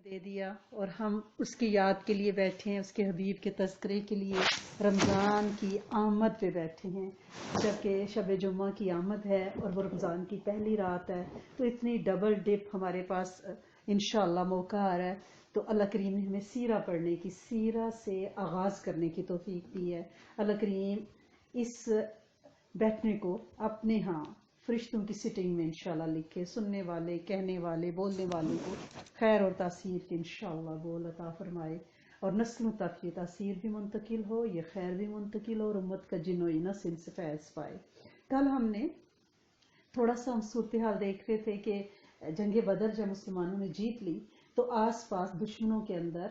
دے دیا اور ہم اس کی یاد کے لیے بیٹھے ہیں، اس کے حبیب کے تذکرے کے لیے رمضان کی آمد پہ بیٹھے ہیں، جبکہ شب جمعہ کی آمد ہے اور وہ رمضان کی پہلی رات ہے، تو اتنی ڈبل ڈپ ہمارے پاس انشاءاللہ موقع آ رہا ہے۔ تو اللہ کریم نے ہمیں سیرہ پڑھنے کی، سیرہ سے آغاز کرنے کی توفیق دی ہے۔ اللہ کریم اس بیٹھنے کو اپنے ہاں فرشتوں کی سٹنگ میں انشاءاللہ لکھے، سننے والے، کہنے والے، بولنے والوں کو خیر اور تاثیر کی انشاءاللہ بول عطا فرمائے، اور نسلوں تک یہ تاثیر بھی منتقل ہو، یہ خیر بھی منتقل ہو، اور امت کا جن و انس ان سے فیض پائے۔ کل ہم نے تھوڑا سا ہم صورتحال دیکھ رہے تھے کہ جنگ بدر جب مسلمانوں نے جیت لی تو آس پاس دشمنوں کے اندر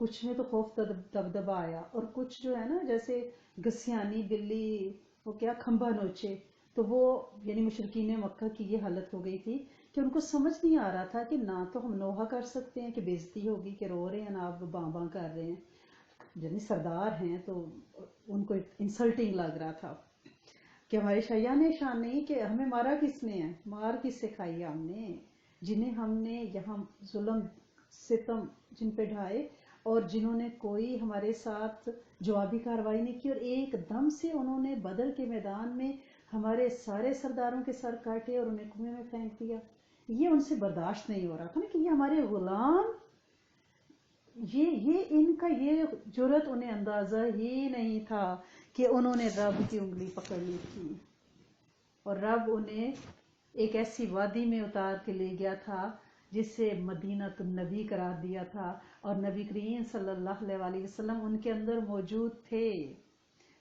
کچھ میں تو خوف دبدبا آیا، اور کچھ جو ہے نا جیسے گسیانی بلی وہ کیا کھمبا نوچے، تو وہ یعنی مشرکین مکہ کی یہ حالت ہو گئی تھی کہ ان کو سمجھ نہیں آ رہا تھا کہ نہ تو ہم نوحہ کر سکتے ہیں کہ بےزتی ہوگی کہ رو رہے ہیں، نہ آپ باں باں کر رہے ہیں، یعنی سردار ہیں تو ان کو انسلٹنگ لگ رہا تھا کہ ہمارے شیعان شان نہیں کہ ہمیں مارا کس نے ہے، مار کس سے کھائی ہم نے، جنہیں ہم نے یہاں ظلم ستم جن پہ ڈھائے اور جنہوں نے کوئی ہمارے ساتھ جوابی کارروائی نہیں کی، اور ایک دم سے انہوں نے بدر کے میدان میں ہمارے سارے سرداروں کے سر کاٹے اور انہیں کنویں میں پھینک دیا۔ یہ ان سے برداشت نہیں ہو رہا تھا نا کہ یہ ہمارے غلام، یہ ان کا یہ جرت انہیں اندازہ ہی نہیں تھا کہ انہوں نے رب کی انگلی پکڑ لی تھی، اور رب انہیں ایک ایسی وادی میں اتار کے لے گیا تھا جس سے مدینہ النبی قرار دیا تھا، اور نبی کریم صلی اللہ علیہ وسلم ان کے اندر موجود تھے۔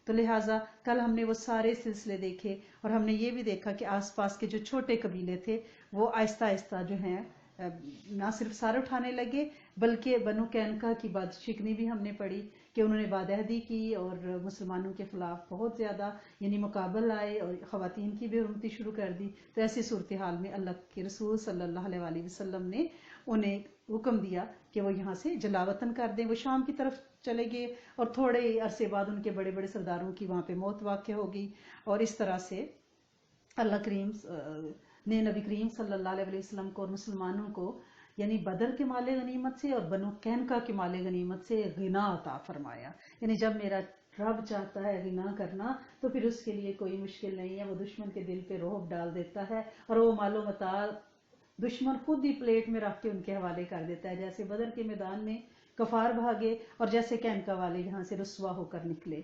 تو لہٰذا کل ہم نے وہ سارے سلسلے دیکھے، اور ہم نے یہ بھی دیکھا کہ آس پاس کے جو چھوٹے قبیلے تھے وہ آہستہ آہستہ جو ہیں نہ صرف سار اٹھانے لگے، بلکہ بنو قینقاع کی بد شکنی بھی ہم نے پڑھی کہ انہوں نے بادعہدی کی اور مسلمانوں کے خلاف بہت زیادہ یعنی مقابل آئے اور خواتین کی بے حرمتی شروع کر دی۔ تو ایسی صورتحال میں اللہ کے رسول صلی اللہ علیہ وسلم نے انہیں حکم دیا کہ وہ یہاں سے جلاوطن کر دیں، وہ شام کی طرف چلے گئے، اور تھوڑے عرصے بعد ان کے بڑے بڑے سرداروں کی وہاں پہ موت واقع ہو گئی، اور اس طرح سے اللہ کریم نے نبی کریم صلی اللہ علیہ وسلم کو اور مسلمانوں کو یعنی بدر کے مال غنیمت سے اور بنو قینقاع کے مال غنیمت سے غنا عطا فرمایا۔ یعنی جب میرا رب چاہتا ہے غنا کرنا تو پھر اس کے لیے کوئی مشکل نہیں ہے، وہ دشمن کے دل پہ رعب ڈال دیتا ہے، اور وہ مال و متاع دشمن خود ہی پلیٹ میں رکھ کے ان کے حوالے کر دیتا ہے، جیسے بدر کے میدان میں کفار بھاگے اور جیسے قینقاع والے یہاں سے رسوا ہو کر نکلے۔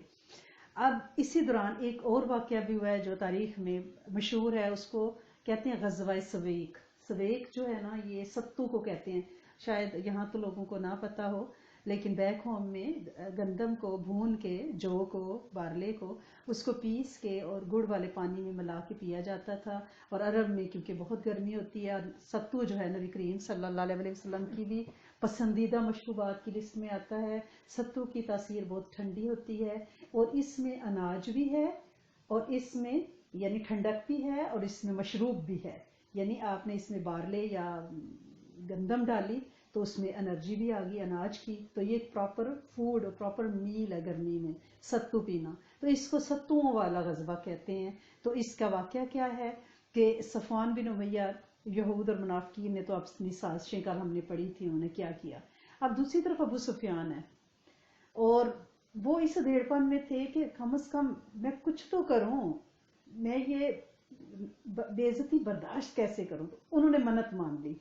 اب اسی دوران ایک اور واقعہ بھی ہوا ہے جو تاریخ میں مشہور ہے، اس کو کہتے ہیں غزوہ سویق۔ سویق جو ہے نا یہ ستو کو کہتے ہیں، شاید یہاں تو لوگوں کو نہ پتا ہو، لیکن بیک ہوم میں گندم کو بھون کے، جو کو بارلے کو اس کو پیس کے اور گڑ والے پانی میں ملا کے پیا جاتا تھا، اور عرب میں کیونکہ بہت گرمی ہوتی ہے، اور ستو جو ہے نبی کریم صلی اللہ علیہ وسلم کی بھی پسندیدہ مشروبات کی لسٹ میں آتا ہے۔ ستو کی تاثیر بہت ٹھنڈی ہوتی ہے، اور اس میں اناج بھی ہے، اور اس میں یعنی ٹھنڈک بھی ہے، اور اس میں مشروب بھی ہے، یعنی آپ نے اس میں بارلے یا گندم ڈالی تو اس میں انرجی بھی آ گئی اناج کی، تو یہ پراپر فوڈ اور پراپر میل ہے گرمی میں ستو پینا، تو اس کو ستوؤں والا غزوہ کہتے ہیں۔ تو اس کا واقعہ کیا ہے کہ صفوان بن امیہ، یہود اور منافقین نے تو اپنی سازشیں کل ہم نے پڑھی تھی، انہوں نے کیا کیا۔ اب دوسری طرف ابو سفیان ہے، اور وہ اس ادھیڑ پن میں تھے کہ کم از کم میں کچھ تو کروں، میں یہ بے عزتی برداشت کیسے کروں۔ انہوں نے منت مان لی،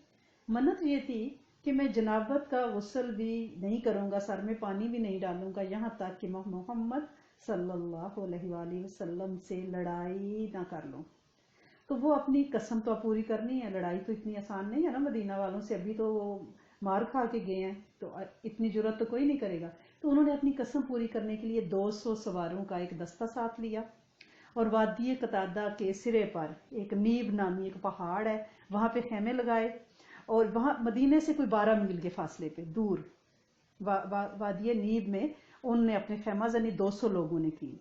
منت یہ تھی کہ میں جنابت کا غسل بھی نہیں کروں گا، سر میں پانی بھی نہیں ڈالوں گا، یہاں تک کہ میں محمد صلی اللہ علیہ وآلہ وسلم سے لڑائی نہ کر لوں۔ تو وہ اپنی قسم تو پوری کرنی ہے، لڑائی تو اتنی آسان نہیں ہے نا مدینہ والوں سے، ابھی تو وہ مار کھا کے گئے ہیں تو اتنی جرت تو کوئی نہیں کرے گا۔ تو انہوں نے اپنی قسم پوری کرنے کے لیے 200 سواروں کا ایک دستہ ساتھ لیا، اور وادی قطادہ کے سرے پر ایک نیب نامی ایک پہاڑ ہے، وہاں پہ خیمے لگائے، اور وہاں مدینے سے کوئی 12 میل کے فاصلے پہ دور وادی نیب میں انہوں نے اپنے خیمہ زنی 200 لوگوں نے کی۔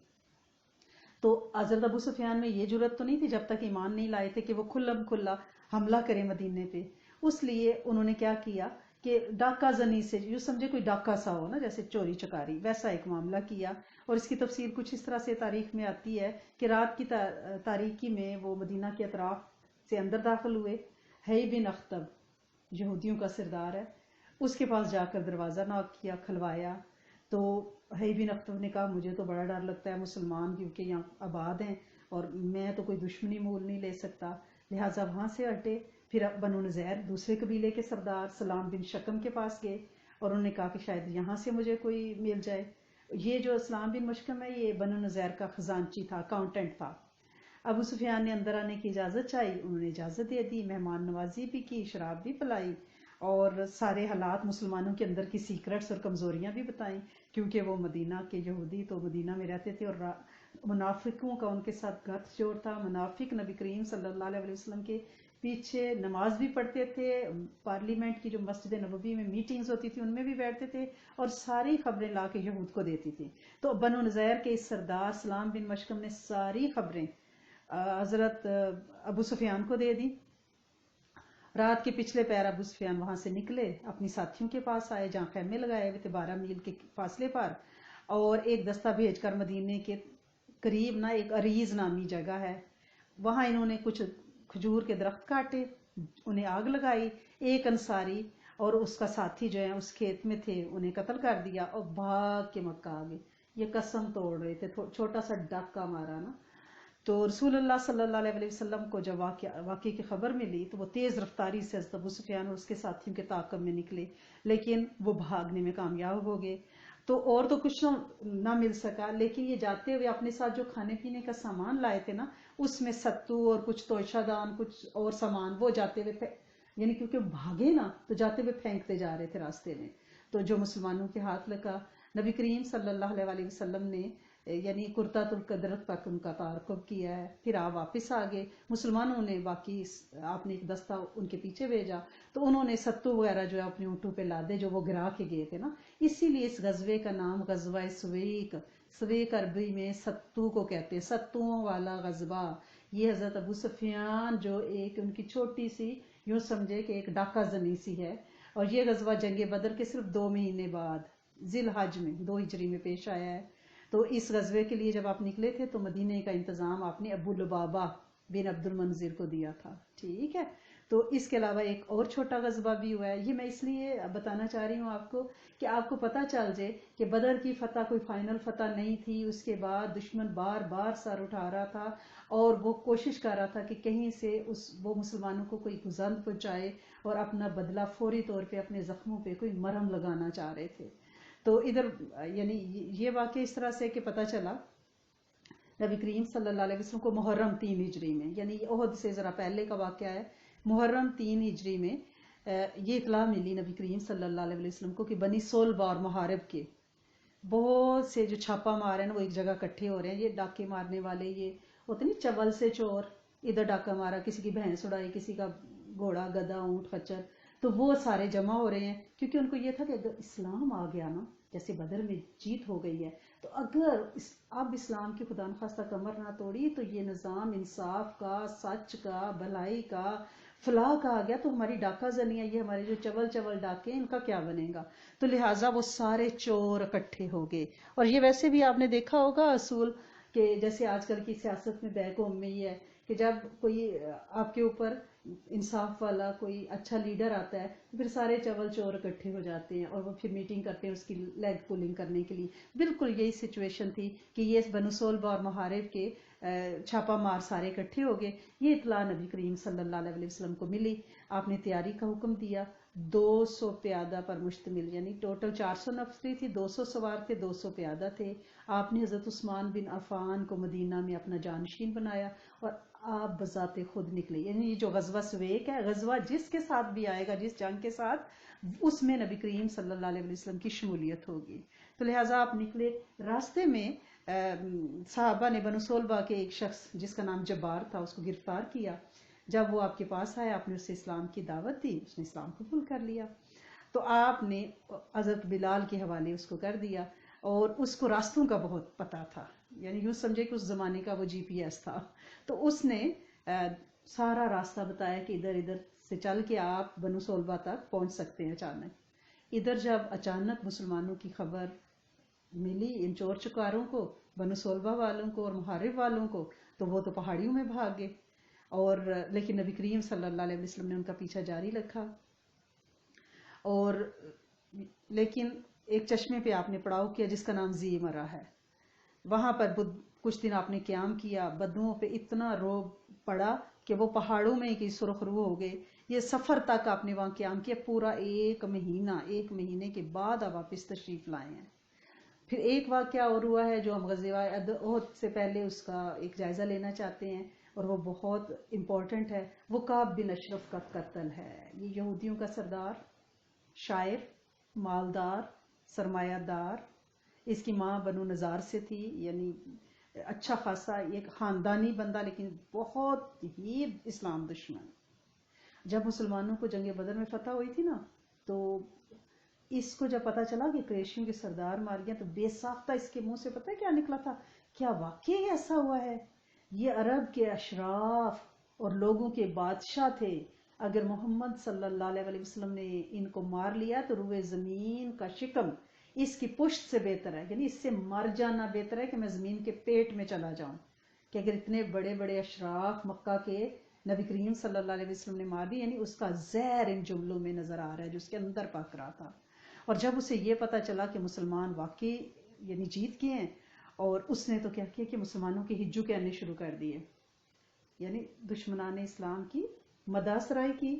تو حضرت ابو سفیان میں یہ جرت تو نہیں تھی جب تک ایمان نہیں لائے تھے کہ وہ کھلم کھلا حملہ کرے مدینے پہ، اس لیے انہوں نے کیا کیا کہ ڈاکہ زنی سے، یوں سمجھے کوئی ڈاکہ سا ہو نا جیسے چوری چکاری، ویسا ایک معاملہ کیا، اور اس کی تفصیل کچھ اس طرح سے تاریخ میں آتی ہے کہ رات کی تاریکی میں وہ مدینہ کے اطراف سے اندر داخل ہوئے۔ حی بن اخطب یہودیوں کا سردار ہے، اس کے پاس جا کر دروازہ ناک کیا، کھلوایا. تو حی بن اخطب نے کہا مجھے تو بڑا ڈر لگتا ہے مسلمان کیونکہ یہاں آباد ہیں اور میں تو کوئی دشمنی مول نہیں لے سکتا، لہٰذا وہاں سے ہٹے. پھر بنو نذیر دوسرے قبیلے کے سردار سلام بن شکم کے پاس گئے اور انہوں نے کہا کہ شاید یہاں سے مجھے کوئی مل جائے. یہ جو سلام بن مشکم ہے یہ بنو نذیر کا خزانچی تھا، اکاؤنٹنٹ تھا. ابو سفیان نے اندر آنے کی اجازت چاہی، انہوں نے اجازت دے دی، مہمان نوازی بھی کی، شراب بھی پلائی اور سارے حالات مسلمانوں کے اندر کی سیکرٹس اور کمزوریاں بھی بتائیں، کیونکہ وہ مدینہ کے یہودی تو مدینہ میں رہتے تھے اور منافقوں کا ان کے ساتھ گٹھ جوڑ تھا. منافق نبی کریم صلی اللہ علیہ وسلم کے پیچھے نماز بھی پڑھتے تھے، پارلیمنٹ کی جو مسجد نبوی میں میٹنگز ہوتی تھی ان میں بھی بیٹھتے تھے اور ساری خبریں لا کے یہود کو دیتی تھی. تو بنو نذیر کے اس سردار سلام بن مشکم نے ساری خبریں حضرت ابو سفیان کو دے دی. رات کے پچھلے پہر ابو سفیان وہاں سے نکلے، اپنی ساتھیوں کے پاس آئے جہاں خیمے لگائے ہوئے تھے 12 میل کے فاصلے پر، اور ایک دستہ بھیج کر مدینے کے قریب نا ایک عریض نامی جگہ ہے وہاں انہوں نے کچھ کھجور کے درخت کاٹے، انہیں آگ لگائی. ایک انصاری اور اس کا ساتھی جو ہے اس کھیت میں تھے، انہیں قتل کر دیا اور بھاگ کے مکہ آ گئے. یہ قسم توڑ رہے تھے، چھوٹا سا ڈاکہ مارا نا. تو رسول اللہ صلی اللہ علیہ وسلم کو جب واقعے کی خبر ملی تو وہ تیز رفتاری سے حضرت ابو سفیان اور اس کے ساتھیوں کے تعاقب میں نکلے، لیکن وہ بھاگنے میں کامیاب ہو گئے. تو اور تو کچھ نہ مل سکا، لیکن یہ جاتے ہوئے اپنے ساتھ جو کھانے پینے کا سامان لائے تھے نا اس میں ستو اور کچھ توشہ دان کچھ اور سامان وہ جاتے ہوئے یعنی کیونکہ بھاگے نا تو جاتے ہوئے پھینکتے جا رہے تھے راستے میں، تو جو مسلمانوں کے ہاتھ لگا. نبی کریم صلی اللہ علیہ وسلم نے یعنی کرتا القدرت تک ان کا تعاقب کیا ہے. پھر آپ واپس آ گئے، مسلمانوں نے باقی آپ نے ایک دستہ ان کے پیچھے بھیجا تو انہوں نے ستو وغیرہ جو ہے اپنے اونٹوں پہ لادے جو وہ گرا کے گئے تھے نا. اسی لیے اس غزوے کا نام غزوہ سویق، سویق عربی میں ستو کو کہتے ہیں، ستوؤں والا غزوہ. یہ حضرت ابو سفیان جو ایک ان کی چھوٹی سی یوں سمجھے کہ ایک ڈاکہ زنی سی ہے، اور یہ غزوہ جنگ بدر کے صرف 2 مہینے بعد ذی الحج میں 2 ہجری میں پیش آیا ہے. تو اس غزوے کے لیے جب آپ نکلے تھے تو مدینے کا انتظام آپ نے ابو لبابہ بن عبد المنذر کو دیا تھا، ٹھیک ہے. تو اس کے علاوہ ایک اور چھوٹا غزوہ بھی ہوا ہے. یہ میں اس لیے بتانا چاہ رہی ہوں آپ کو کہ آپ کو پتہ چل جائے کہ بدر کی فتح کوئی فائنل فتح نہیں تھی. اس کے بعد دشمن بار بار سر اٹھا رہا تھا اور وہ کوشش کر رہا تھا کہ کہیں سے وہ مسلمانوں کو کوئی گزند پہنچائے اور اپنا بدلہ فوری طور پہ اپنے زخموں پہ کوئی مرہم لگانا چاہ رہے تھے. تو ادھر یعنی یہ واقعہ اس طرح سے کہ پتہ چلا نبی کریم صلی اللہ علیہ وسلم کو محرم 3 ہجری میں، یعنی یہ عہد سے ذرا پہلے کا واقعہ ہے، محرم 3 ہجری میں یہ اطلاع ملی نبی کریم صلی اللہ علیہ وسلم کو کہ بنی سولبہ اور محارب کے بہت سے جو چھاپا مار ہیں نا وہ ایک جگہ اکٹھے ہو رہے ہیں. یہ ڈاکے مارنے والے یہ ہوتے نہیں چول سے چور، ادھر ڈاکہ مارا، کسی کی بھینس اڑائی، کسی کا گھوڑا گدھا اونٹ خچر، تو وہ سارے جمع ہو رہے ہیں کیونکہ ان کو یہ تھا کہ اگر اسلام آ گیا نا، جیسے بدر میں جیت ہو گئی ہے، تو اگر اب اسلام کی خدا نخواستہ کمر نہ توڑی تو یہ نظام انصاف کا، سچ کا، بھلائی کا، فلاح کا آ گیا تو ہماری ڈاکہ زنیاں یہ ہمارے جو چول ڈاکے ان کا کیا بنے گا. تو لہٰذا وہ سارے چور اکٹھے ہو گئے. اور یہ ویسے بھی آپ نے دیکھا ہوگا اصول کہ جیسے آج کل کی سیاست میں بیک ہوم میں یہ ہے کہ جب کوئی آپ کے اوپر انصاف والا کوئی اچھا لیڈر آتا ہے تو پھر سارے چول چور اکٹھے ہو جاتے ہیں اور وہ پھر میٹنگ کرتے ہیں اس کی لیگ پولنگ کرنے کے لیے. بالکل یہی سچویشن تھی کہ یہ بنو سولبہ اور محارب کے چھاپا مار سارے اکٹھے ہو گئے. یہ اطلاع نبی کریم صلی اللہ علیہ وسلم کو ملی. آپ نے تیاری کا حکم دیا. 200 پیادہ پر مشتمل، یعنی ٹوٹل 400 نفری تھی، 200 سوار تھے، 200 پیادہ تھے. آپ نے حضرت عثمان بن عفان کو مدینہ میں اپنا جانشین بنایا اور آپ بذات خود نکلے. یعنی یہ جو غزوہ سویق ہے، غزوہ جس کے ساتھ بھی آئے گا، جس جنگ کے ساتھ، اس میں نبی کریم صلی اللہ علیہ وسلم کی شمولیت ہوگی. تو لہٰذا آپ نکلے. راستے میں صحابہ نے بنو سولبہ کے ایک شخص جس کا نام جبار تھا اس کو گرفتار کیا. جب وہ آپ کے پاس آیا آپ نے اسے اسلام کی دعوت دی، اس نے اسلام قبول کر لیا. تو آپ نے حضرت بلال کے حوالے اس کو کر دیا اور اس کو راستوں کا بہت پتہ تھا، یعنی یوں سمجھے کہ اس زمانے کا وہ GPS تھا. تو اس نے سارا راستہ بتایا کہ ادھر ادھر سے چل کے آپ بنو سولبہ تک پہنچ سکتے ہیں. ادھر جب اچانک مسلمانوں کی خبر ملی ان چور چکاروں کو، بنو سولبہ والوں کو اور محارب والوں کو، تو وہ تو پہاڑیوں میں بھاگ گئے. اور لیکن نبی کریم صلی اللہ علیہ وسلم نے ان کا پیچھا جاری رکھا اور لیکن ایک چشمے پہ آپ نے پڑاؤ کیا جس کا نام زی مرا ہے، وہاں پر کچھ دن آپ نے قیام کیا، بدوؤں پہ اتنا روب پڑا کہ وہ پہاڑوں میں کی سرخ رو ہو گئے. یہ سفر تک آپ نے وہاں قیام کیا، پورا ایک مہینے کے بعد آپ واپس تشریف لائے ہیں. پھر ایک واقعہ اور ہوا ہے جو ہم غزوہ احد سے پہلے اس کا ایک جائزہ لینا چاہتے ہیں، اور وہ بہت امپورٹنٹ ہے. وہ کعب بن اشرف کا قتل ہے. یہ یہودیوں کا سردار، شاعر، مالدار، سرمایہ دار. اس کی ماں بنو نزار سے تھی، یعنی اچھا خاصا ایک خاندانی بندہ، لیکن بہت ہی اسلام دشمن. جب مسلمانوں کو جنگ بدر میں فتح ہوئی تھی نا، تو اس کو جب پتا چلا کہ قریشیوں کے سردار مار گیا، تو بے ساختہ اس کے منہ سے پتہ ہے کیا نکلا تھا؟ کیا واقعی ایسا ہوا ہے؟ یہ عرب کے اشراف اور لوگوں کے بادشاہ تھے، اگر محمد صلی اللہ علیہ وسلم نے ان کو مار لیا تو روئے زمین کا شکم اس کی پشت سے بہتر ہے، یعنی اس سے مر جانا بہتر ہے کہ میں زمین کے پیٹ میں چلا جاؤں. کہ اگر اتنے بڑے بڑے اشراف مکہ کے نبی کریم صلی اللہ علیہ وسلم نے مار دی، یعنی اس کا زہر ان جملوں میں نظر آ رہا ہے جو اس کے اندر پک رہا تھا. اور جب اسے یہ پتا چلا کہ مسلمان واقعی یعنی جیت گئے ہیں، اور اس نے تو کیا کیا کہ مسلمانوں کے ہجو کہنے شروع کر دیے، یعنی دشمنان اسلام کی مداح سرائی کی،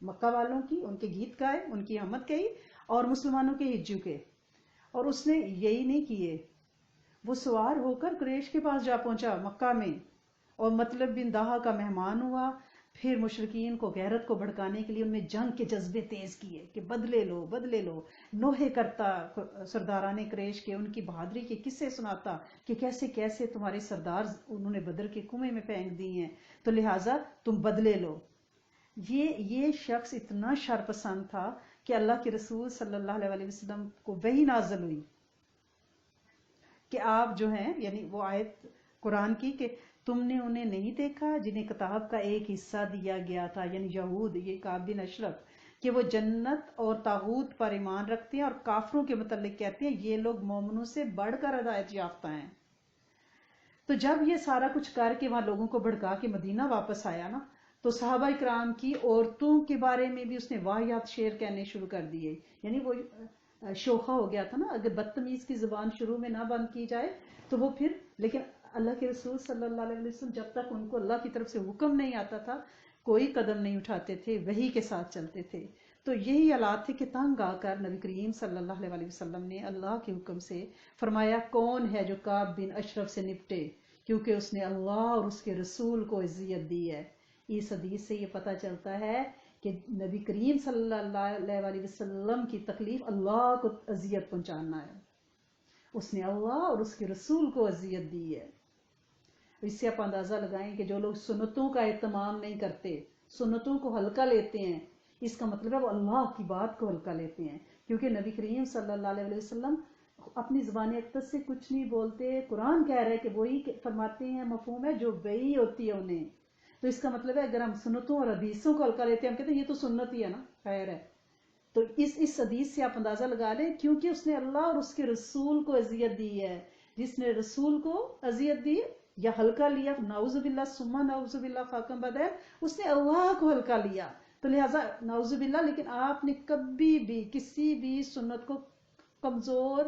مکہ والوں کی، ان کے گیت گائے، ان کی آمد کہی، اور مسلمانوں کے ہجو کے. اور اس نے یہی نہیں کیے، وہ سوار ہو کر قریش کے پاس جا پہنچا مکہ میں، اور مطلب بن دہا کا مہمان ہوا. پھر مشرکین کو غیرت کو بھڑکانے کے لیے ان میں جنگ کے جذبے تیز کیے کہ بدلے لو بدلے لو. نوحے کرتا سرداران قریش کے، ان کی بہادری کے قصے سناتا کہ کیسے کیسے تمہارے سردار انہوں نے بدر کے کنویں میں پھینک دی ہیں، تو لہٰذا تم بدلے لو. یہ شخص اتنا شرپسند تھا کہ اللہ کے رسول صلی اللہ علیہ وسلم کو وحی نازل ہوئی کہ آپ جو ہیں، یعنی وہ آیت قرآن کی کہ تم نے انہیں نہیں دیکھا جنہیں کتاب کا ایک حصہ دیا گیا تھا، یعنی یہود، یہ کعب بن اشرف، کہ وہ جنت اور طاغوت پر ایمان رکھتے ہیں اور کافروں کے متعلق کہتے ہیں یہ لوگ مومنوں سے بڑھ کر ہدایت یافتہ ہیں. تو جب یہ سارا کچھ کر کے وہاں لوگوں کو بھڑکا کے مدینہ واپس آیا نا، تو صحابہ کرام کی عورتوں کے بارے میں بھی اس نے واہیات شعر کہنے شروع کر دیے. یعنی وہ شوخہ ہو گیا تھا نا، اگر بدتمیز کی زبان شروع میں نہ بند کی جائے تو وہ پھر، لیکن اللہ کے رسول صلی اللہ علیہ وسلم جب تک ان کو اللہ کی طرف سے حکم نہیں آتا تھا کوئی قدم نہیں اٹھاتے تھے، وحی کے ساتھ چلتے تھے. تو یہی حالات تھے کہ تنگ آ کر نبی کریم صلی اللہ علیہ وسلم نے اللہ کے حکم سے فرمایا کون ہے جو کعب بن اشرف سے نپٹے، کیونکہ اس نے اللہ اور اس کے رسول کو اذیت دی ہے. اس حدیث سے یہ پتہ چلتا ہے کہ نبی کریم صلی اللہ علیہ وسلم کی تکلیف اللہ کو اذیت پہنچانا ہے، اس نے اللہ اور اس کے رسول کو اذیت دی ہے. اس سے آپ اندازہ لگائیں کہ جو لوگ سنتوں کا اہتمام نہیں کرتے، سنتوں کو ہلکا لیتے ہیں، اس کا مطلب ہے وہ اللہ کی بات کو ہلکا لیتے ہیں. کیونکہ نبی کریم صلی اللہ علیہ وسلم اپنی زبان اقدس سے کچھ نہیں بولتے، قرآن کہہ رہے کہ وہی فرماتے ہیں، مفہوم ہے جو وہی ہوتی ہے انہیں. تو اس کا مطلب ہے اگر ہم سنتوں اور حدیثوں کو ہلکا لیتے ہیں، ہم کہتے ہیں یہ تو سنت ہی ہے نا، خیر ہے. تو اس حدیث سے آپ اندازہ لگا لیں، کیونکہ اس نے اللہ اور اس کے رسول کو اذیت دی ہے. جس نے رسول کو اذیت دی یا ہلکا لیا، نعوذ باللہ ثم نعوذ باللہ خاکم بدر، اس نے اللہ کو ہلکا لیا. تو لہٰذا نعوذ باللہ، لیکن آپ نے کبھی بھی کسی بھی سنت کو کمزور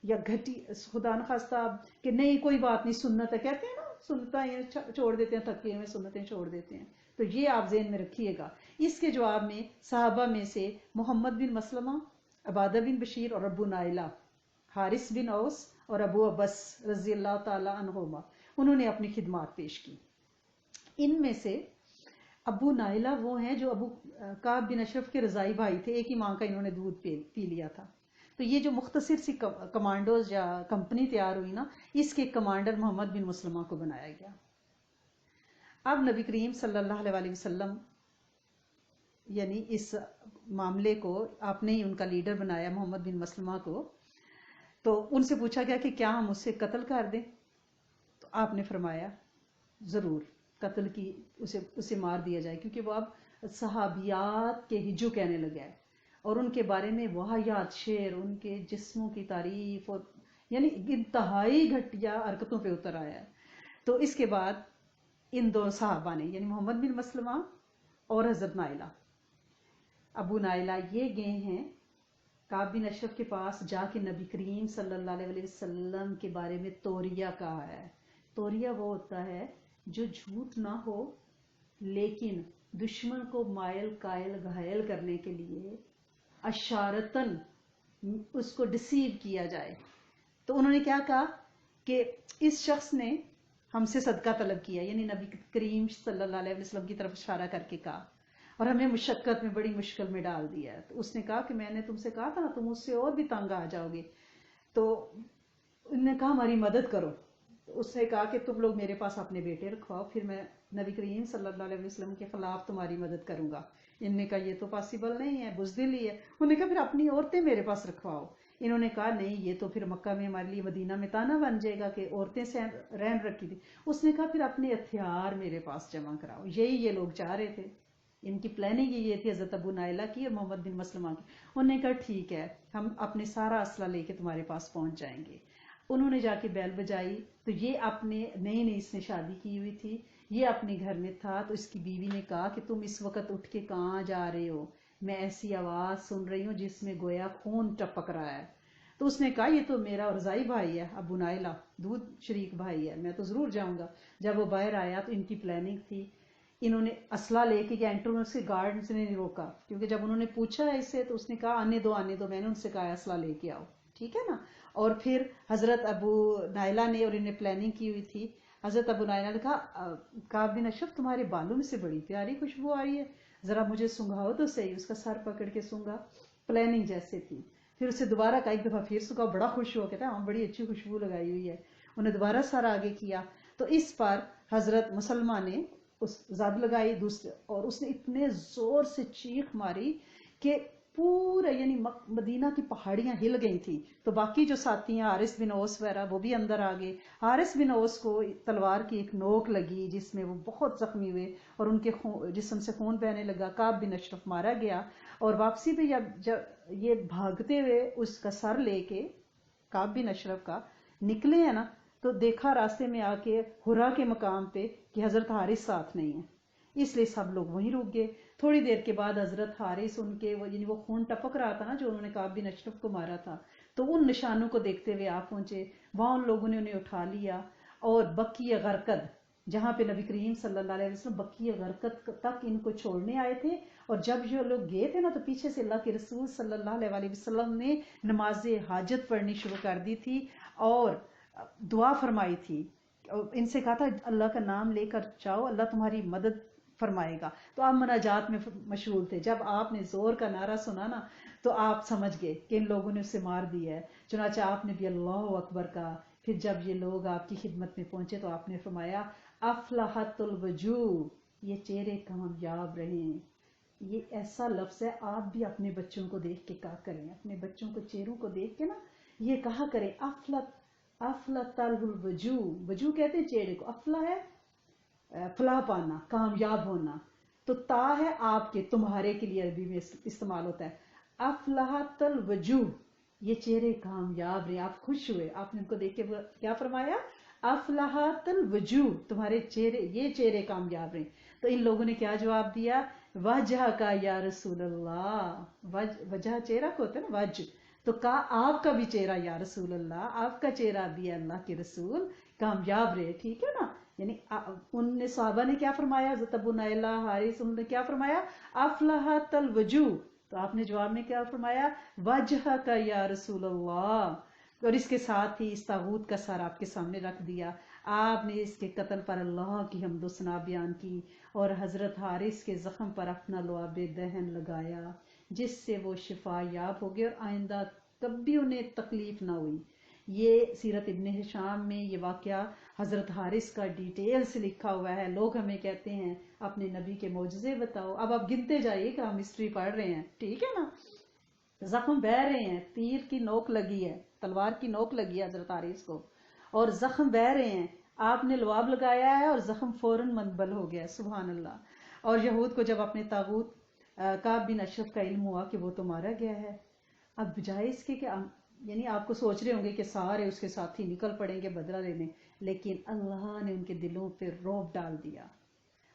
یا گھٹی، خدا نخواستہ کہ نہیں کوئی بات نہیں سنت ہے، کہتے ہیں نا سنتیں چھوڑ دیتے ہیں، تھکے ہوئے سنتیں چھوڑ دیتے ہیں. تو یہ آپ ذہن میں رکھیے گا. اس کے جواب میں صحابہ میں سے محمد بن مسلمہ، عبادہ بن بشیر اور ابو نائلہ، حارث بن اوس اور ابو عبس رضی اللہ تعالی عنہما، انہوں نے اپنی خدمات پیش کی. ان میں سے ابو نائلہ وہ ہیں جو ابو کعب بن اشرف کے رضائی بھائی تھے، ایک ہی ماں کا انہوں نے دودھ پی لیا تھا. تو یہ جو مختصر سی کمانڈوز یا کمپنی تیار ہوئی نا، اس کے کمانڈر محمد بن مسلمہ کو بنایا گیا. اب نبی کریم صلی اللہ علیہ وسلم یعنی اس معاملے کو آپ نے ہی ان کا لیڈر بنایا، محمد بن مسلمہ کو. تو ان سے پوچھا گیا کہ کیا ہم اسے قتل کر دیں؟ تو آپ نے فرمایا ضرور قتل کی، اسے مار دیا جائے، کیونکہ وہ اب صحابیات کے ہجو کہنے لگا ہے اور ان کے بارے میں واہیات شعر، ان کے جسموں کی تعریف، اور یعنی انتہائی گھٹیا حرکتوں پہ اتر آیا ہے. تو اس کے بعد ان دو صحابہ نے، یعنی محمد بن مسلمہ اور حضرت نائلہ، ابو نائلہ یہ گئے ہیں کعب بن اشرف کے پاس جا کے نبی کریم صلی اللہ علیہ وسلم کے بارے میں توریہ کہا ہے. توریہ وہ ہوتا ہے جو جھوٹ نہ ہو لیکن دشمن کو مائل قائل گھائل کرنے کے لیے اشارتن اس کو ڈسیو کیا جائے. تو انہوں نے کیا کہا کہ اس شخص نے ہم سے صدقہ طلب کیا، یعنی نبی کریم صلی اللہ علیہ وسلم کی طرف اشارہ کر کے کہا، اور ہمیں مشقت میں بڑی مشکل میں ڈال دیا ہے. تو اس نے کہا کہ میں نے تم سے کہا تھا نا تم اس سے اور بھی تنگ آ جاؤ گے. تو انہوں نے کہا ہماری مدد کرو. تو اس نے کہا کہ تم لوگ میرے پاس اپنے بیٹے رکھواؤ، پھر میں نبی کریم صلی اللہ علیہ وسلم کے خلاف تمہاری مدد کروں گا. انہوں نے کہا یہ تو پاسبل نہیں ہے، بزدل ہی ہے. انہوں نے کہا پھر اپنی عورتیں میرے پاس رکھواؤ. انہوں نے کہا نہیں یہ تو پھر مکہ میں ہمارے لیے مدینہ میں تانا بن جائے گا کہ عورتیں سے رہن رکھی تھی. اس نے کہا پھر اپنے ہتھیار میرے پاس جمع کراؤ. یہی یہ لوگ چاہ رہے تھے، ان کی پلاننگ یہ تھی حضرت ابو نائلہ کی اور محمد بن مسلمہ کی. انہوں نے کہا ٹھیک ہے ہم اپنے سارا اسلحہ لے کے تمہارے پاس پہنچ جائیں گے. انہوں نے جا کے بیل بجائی تو یہ اپنے نئی اس نے شادی کی ہوئی تھی، یہ اپنے گھر میں تھا. تو اس کی بیوی نے کہا کہ تم اس وقت اٹھ کے کہاں جا رہے ہو؟ میں ایسی آواز سن رہی ہوں جس میں گویا خون ٹپک رہا ہے. تو اس نے کہا یہ تو میرا رضائی بھائی ہے ابو نائلہ، دودھ شریک بھائی ہے، میں تو ضرور جاؤں گا. جب وہ باہر آیا تو ان کی پلاننگ تھی، انہوں نے اسلحہ لے کے انٹرنس کے گارڈز نے نہیں روکا، کیونکہ جب انہوں نے پوچھا ہے اسے تو اس نے کہا آنے دو آنے دو. میں نے ان سے کہا اسلحہ لے کے آؤ، ٹھیک ہے نا. اور پھر حضرت ابو نائلہ نے، اور انہیں پلاننگ کی ہوئی تھی، حضرت ابو نائلہ نے کہا کعب بن اشرف تمہارے بالوں میں سے بڑی پیاری خوشبو آ رہی ہے، ذرا مجھے سنگھاؤ تو صحیح. اس کا سر پکڑ کے سونگا، پلاننگ جیسے تھی. پھر اسے دوبارہ کا ایک دفعہ پھر سکھاؤ، بڑا خوش ہو، کہتا ہے ہاں بڑی اچھی خوشبو لگائی ہوئی ہے. انہیں دوبارہ سر آگے کیا تو اس پر حضرت مسلمہ نے اس زد لگائی دوسرے، اور اس نے اتنے زور سے چیخ ماری کہ پورا یعنی مدینہ کی پہاڑیاں ہل گئی تھی. تو باقی جو ساتھی ہیں حارث بن اوس وغیرہ وہ بھی اندر آ گئے. حارث بن اوس کو تلوار کی ایک نوک لگی جس میں وہ بہت زخمی ہوئے اور ان کے جسم سے خون بہنے لگا. کعب بن اشرف مارا گیا. اور واپسی پہ جب یہ بھاگتے ہوئے اس کا سر لے کے کعب بن اشرف کا نکلے ہیں نا، تو دیکھا راستے میں آ کے ہرا کے مقام پہ کہ حضرت حارث ساتھ نہیں ہے، اس لیے سب لوگ وہیں رک گئے. تھوڑی دیر کے بعد حضرت حارث ان کے یعنی وہ خون ٹپک رہا تھا نا جو انہوں نے کعب بن اشرف کو مارا تھا، تو ان نشانوں کو دیکھتے ہوئے آپ پہنچے. وہاں ان لوگوں نے انہیں اٹھا لیا اور بقیع غرقد، جہاں پہ نبی کریم صلی اللہ علیہ وسلم بقیع غرقد تک ان کو چھوڑنے آئے تھے. اور جب یہ لوگ گئے تھے نا تو پیچھے سے اللہ کے رسول صلی اللہ علیہ وسلم نے نماز حاجت پڑھنی شروع کر دی تھی اور دعا فرمائی تھی. ان سے کہا تھا اللہ کا نام لے کر جاؤ، اللہ تمہاری مدد فرمائے گا. تو آپ مناجات میں مشغول تھے. جب آپ نے زور کا نعرہ سنا نا تو آپ سمجھ گئے کہ ان لوگوں نے اسے مار دیا ہے. چنانچہ آپ نے بھی اللہ اکبر کہا. پھر جب یہ لوگ آپ کی خدمت میں پہنچے تو آپ نے فرمایا افلحت الوجوہ، یہ چہرے کامیاب رہیں. یہ ایسا لفظ ہے، آپ بھی اپنے بچوں کو دیکھ کے کہا کریں، اپنے بچوں کو چہروں کو دیکھ کے نا یہ کہا کریں افلت الوجوہ. وجوہ کہتے ہیں چہرے کو، افلا ہے فلاح پانا، کامیاب ہونا. تو تا ہے آپ کے، تمہارے کے لیے عربی میں استعمال ہوتا ہے. افلحت الوجوہ، یہ چہرے کامیاب رہے، آپ خوش ہوئے. آپ نے ان کو دیکھ کے کیا فرمایا؟ افلحت الوجوہ، تمہارے چہرے، یہ چہرے کامیاب رہے. تو ان لوگوں نے کیا جواب دیا؟ وجہ کا یا رسول اللہ. وجہ چہرہ کو ہوتا ہے نا، وجہ. تو کہا آپ کا بھی چہرہ یا رسول اللہ، آپ کا چہرہ بھی اللہ کے رسول کامیاب رہے. ٹھیک ہے نا. یعنی ان نے صحابہ نے کیا فرمایا؟ حضرت ابو نائلہ، حارث، انہوں نے کیا فرمایا؟ افلحت الوجوہ. تو آپ نے جواب میں کیا فرمایا؟ وجہ کا یا رسول اللہ. اور اس کے ساتھ ہی اس طاغوت کا سر آپ کے سامنے رکھ دیا. آپ نے اس کے قتل پر اللہ کی حمد و ثنا بیان کی اور حضرت حارث کے زخم پر اپنا لعاب دہن لگایا جس سے وہ شفا یاب ہو گئے اور آئندہ کبھی انہیں تکلیف نہ ہوئی. یہ سیرت ابن ہشام میں یہ واقعہ حضرت حارث کا ڈیٹیل سے لکھا ہوا ہے. لوگ ہمیں کہتے ہیں اپنے نبی کے معجزے بتاؤ. اب آپ گنتے جائیے کہ ہم ہسٹری پڑھ رہے ہیں، ٹھیک ہے نا. زخم بہ رہے ہیں، تیر کی نوک لگی ہے، تلوار کی نوک لگی ہے حضرت حارث کو، اور زخم بہ رہے ہیں. آپ نے لعاب لگایا ہے اور زخم فوراً منبل ہو گیا. سبحان اللہ. اور یہود کو جب اپنے طاغوت کعب بن اشرف کا علم ہوا کہ وہ تو مارا گیا ہے، اب بجائے اس کے کہ یعنی آپ کو سوچ رہے ہوں گے کہ سارے اس کے ساتھی نکل پڑیں گے بدلہ لینے، لیکن اللہ نے ان کے دلوں پہ رعب ڈال دیا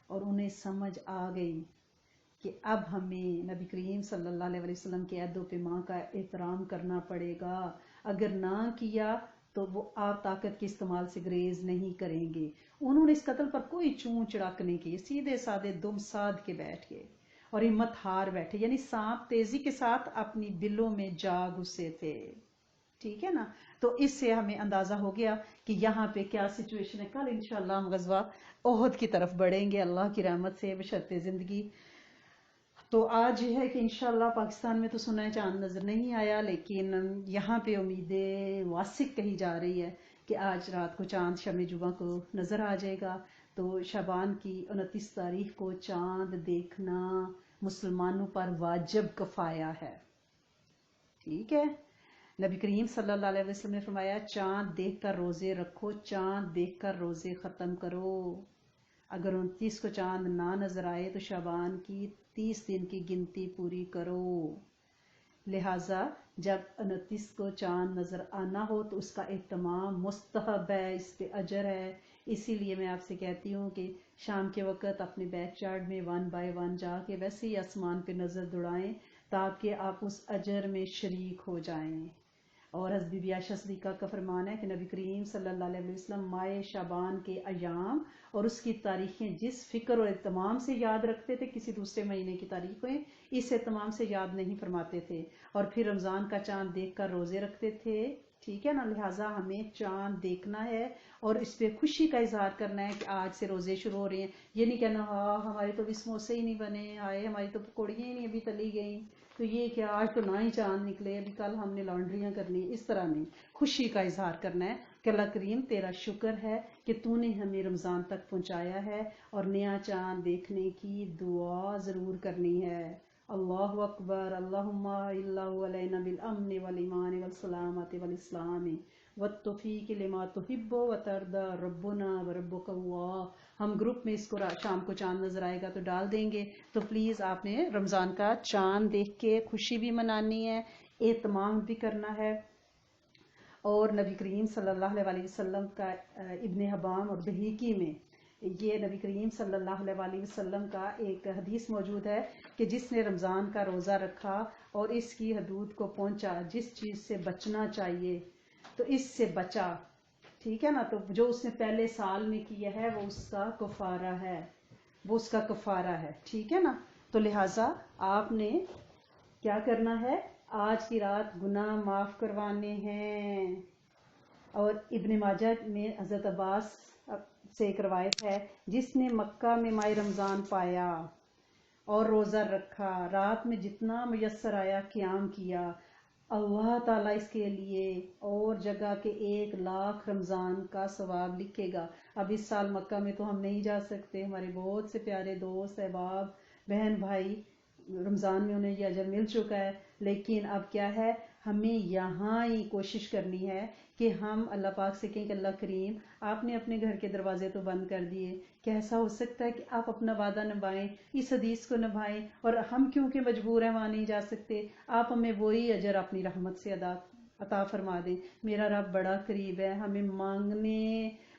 اور انہیں سمجھ آ گئی کہ اب ہمیں نبی کریم صلی اللہ علیہ وسلم کے عہد و پیمان کا احترام کرنا پڑے گا. اگر نہ کیا تو وہ آپ طاقت کے استعمال سے گریز نہیں کریں گے. انہوں نے اس قتل پر کوئی چون چڑاک نہیں کی، سیدھے سادے دم ساد کے بیٹھ گئے اور ہمت ہار بیٹھے، یعنی سانپ تیزی کے ساتھ اپنی بلوں میں جا گھسے تھے. ٹھیک ہے نا. تو اس سے ہمیں اندازہ ہو گیا کہ یہاں پہ کیا سچویشن ہے. کل انشاءاللہ ہم غزوہ احد کی طرف بڑھیں گے اللہ کی رحمت سے بشرط زندگی. تو آج یہ ہے کہ انشاءاللہ پاکستان میں تو سنا چاند نظر نہیں آیا، لیکن یہاں پہ امیدیں واسق کہی جا رہی ہے کہ آج رات کو چاند شمع جمعہ کو نظر آ جائے گا. تو شعبان کی 29 تاریخ کو چاند دیکھنا مسلمانوں پر واجب کفایہ ہے. ٹھیک ہے. نبی کریم صلی اللہ علیہ وسلم نے فرمایا چاند دیکھ کر روزے رکھو، چاند دیکھ کر روزے ختم کرو. اگر 29 کو چاند نہ نظر آئے تو شعبان کی 30 دن کی گنتی پوری کرو. لہٰذا جب 29 کو چاند نظر آنا ہو تو اس کا اہتمام مستحب ہے، اس پہ اجر ہے. اسی لیے میں آپ سے کہتی ہوں کہ شام کے وقت اپنے بیک یارڈ میں 1 بائی 1 جا کے ویسے ہی آسمان پہ نظر دوڑائیں تاکہ آپ اس اجر میں شریک ہو جائیں. اور حضرت بی بی عائشہ صدیقہ کا فرمان ہے کہ نبی کریم صلی اللہ علیہ وسلم ماہ شعبان کے ایام اور اس کی تاریخیں جس فکر اور اہتمام سے یاد رکھتے تھے کسی دوسرے مہینے کی تاریخیں اس اہتمام سے یاد نہیں فرماتے تھے، اور پھر رمضان کا چاند دیکھ کر روزے رکھتے تھے. ٹھیک ہے نا. لہٰذا ہمیں چاند دیکھنا ہے اور اس پہ خوشی کا اظہار کرنا ہے کہ آج سے روزے شروع ہو رہے ہیں. یہ نہیں کہنا ہاں ہمارے تو بھی سموسے ہی نہیں بنے، آئے ہماری تو پکوڑیاں ہی نہیں ابھی تلی گئیں، تو یہ کیا آج تو نہ ہی چاند نکلے، ابھی کل ہم نے لانڈریاں کرنی. اس طرح نہیں، خوشی کا اظہار کرنا ہے کہ اللہ کریم تیرا شکر ہے کہ تو نے ہمیں رمضان تک پہنچایا ہے، اور نیا چاند دیکھنے کی دعا ضرور کرنی ہے. اللہ اکبر. اللہم اللہ علینا بالامن والایمان والسلامت والاسلام والتوفیق لما تحب وترضى ربنا وربک اللہ. ہم گروپ میں اس کو شام کو چاند نظر آئے گا تو ڈال دیں گے. تو پلیز آپ نے رمضان کا چاند دیکھ کے خوشی بھی منانی ہے، اہتمام بھی کرنا ہے. اور نبی کریم صلی اللہ علیہ وسلم کا ابن حبان اور بہیقی میں یہ نبی کریم صلی اللہ علیہ وسلم کا ایک حدیث موجود ہے کہ جس نے رمضان کا روزہ رکھا اور اس کی حدود کو پہنچا، جس چیز سے بچنا چاہیے تو اس سے بچا. ٹھیک ہے نا. تو جو اس نے پہلے سال میں کیا ہے وہ اس کا کفارہ ہے، وہ اس کا کفارہ ہے. ٹھیک ہے نا. تو لہٰذا آپ نے کیا کرنا ہے، آج کی رات گناہ معاف کروانے ہیں. اور ابن ماجہ میں حضرت عباس سے ایک روایت ہے، جس نے مکہ میں ماہ رمضان پایا اور روزہ رکھا، رات میں جتنا میسر آیا قیام کیا، اللہ تعالیٰ اس کے لیے اور جگہ کے 1,00,000 رمضان کا ثواب لکھے گا. اب اس سال مکہ میں تو ہم نہیں جا سکتے، ہمارے بہت سے پیارے دوست احباب بہن بھائی رمضان میں انہیں یہ اجر مل چکا ہے، لیکن اب کیا ہے، ہمیں یہاں ہی کوشش کرنی ہے کہ ہم اللہ پاک سے کہیں کہ اللہ کریم آپ نے اپنے گھر کے دروازے تو بند کر دیے، کیسا ہو سکتا ہے کہ آپ اپنا وعدہ نبھائیں، اس حدیث کو نبھائیں، اور ہم کیونکہ مجبور ہیں وہاں نہیں جا سکتے، آپ ہمیں وہی اجر اپنی رحمت سے عطا فرما دیں. میرا رب بڑا قریب ہے، ہمیں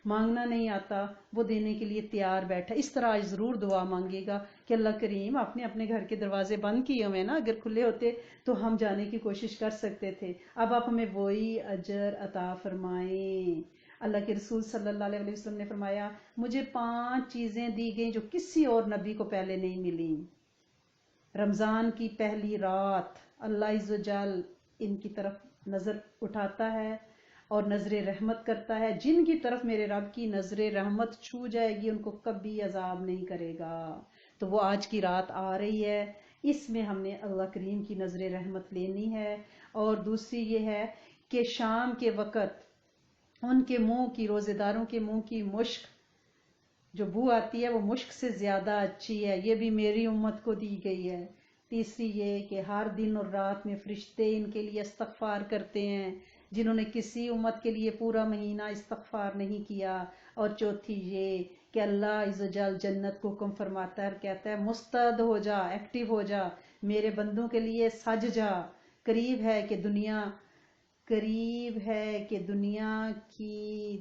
مانگنا نہیں آتا، وہ دینے کے لیے تیار بیٹھا. اس طرح آج ضرور دعا مانگے گا کہ اللہ کریم آپ نے اپنے گھر کے دروازے بند کیے ہوئے نا، اگر کھلے ہوتے تو ہم جانے کی کوشش کر سکتے تھے، اب آپ ہمیں وہی اجر عطا فرمائیں. اللہ کے رسول صلی اللہ علیہ وسلم نے فرمایا مجھے 5 چیزیں دی گئیں جو کسی اور نبی کو پہلے نہیں ملی. رمضان کی پہلی رات اللہ عز و جل ان کی طرف نظر اٹھاتا ہے اور نظر رحمت کرتا ہے. جن کی طرف میرے رب کی نظر رحمت چھو جائے گی ان کو کبھی عذاب نہیں کرے گا. تو وہ آج کی رات آ رہی ہے، اس میں ہم نے اللہ کریم کی نظر رحمت لینی ہے. اور دوسری یہ ہے کہ شام کے وقت ان کے منہ کی، روزے داروں کے منہ کی مشک جو بو آتی ہے وہ مشک سے زیادہ اچھی ہے، یہ بھی میری امت کو دی گئی ہے. تیسری یہ کہ ہر دن اور رات میں فرشتے ان کے لیے استغفار کرتے ہیں جنہوں نے کسی امت کے لیے پورا مہینہ استغفار نہیں کیا. اور چوتھی یہ کہ اللہ عز و جل جنت کو حکم فرماتا ہے اور کہتا ہے مستعد ہو جا، ایکٹیو ہو جا، میرے بندوں کے لیے سج جا، قریب ہے کہ دنیا کی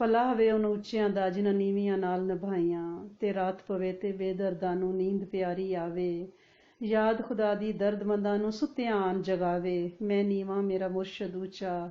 ਭਲਾ ਹਵੇ ਉਹਨ ਉੱਚਿਆਂ ਦਾ ਜਿਨ੍ਹਾਂ ਨੀਵੀਆਂ ਨਾਲ ਨਿਭਾਈਆਂ, ਤੇ ਰਾਤ ਪਵੇ ਤੇ ਬੇਦਰਦਾਂ ਨੂੰ ਨੀਂਦ ਪਿਆਰੀ ਆਵੇ, ਯਾਦ ਖੁਦਾ ਦੀ ਦਰਦਮੰਦਾਂ ਨੂੰ ਸੁੱਤਿਆਂ ਆਨ ਜਗਾਵੇ, ਮੈਂ ਨੀਵਾਂ ਮੇਰਾ ਮੁਰਸ਼ਦ ਉੱਚਾ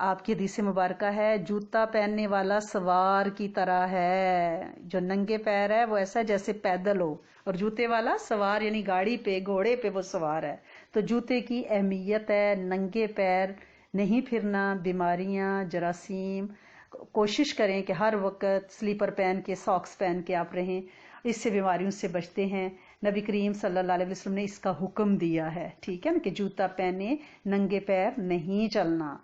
آپ کی حدیث مبارکہ ہے جوتا پہننے والا سوار کی طرح ہے، جو ننگے پیر ہے وہ ایسا جیسے پیدل ہو، اور جوتے والا سوار یعنی گاڑی پہ گھوڑے پہ وہ سوار ہے۔ تو جوتے کی اہمیت ہے، ننگے پیر نہیں پھرنا، بیماریاں، جراثیم، کوشش کریں کہ ہر وقت سلیپر پہن کے ساکس پہن کے آپ رہیں، اس سے بیماریوں سے بچتے ہیں۔ نبی کریم صلی اللہ علیہ وسلم نے اس کا حکم دیا ہے، ٹھیک ہے نا، کہ جوتا پہنے ننگے پیر نہیں چلنا۔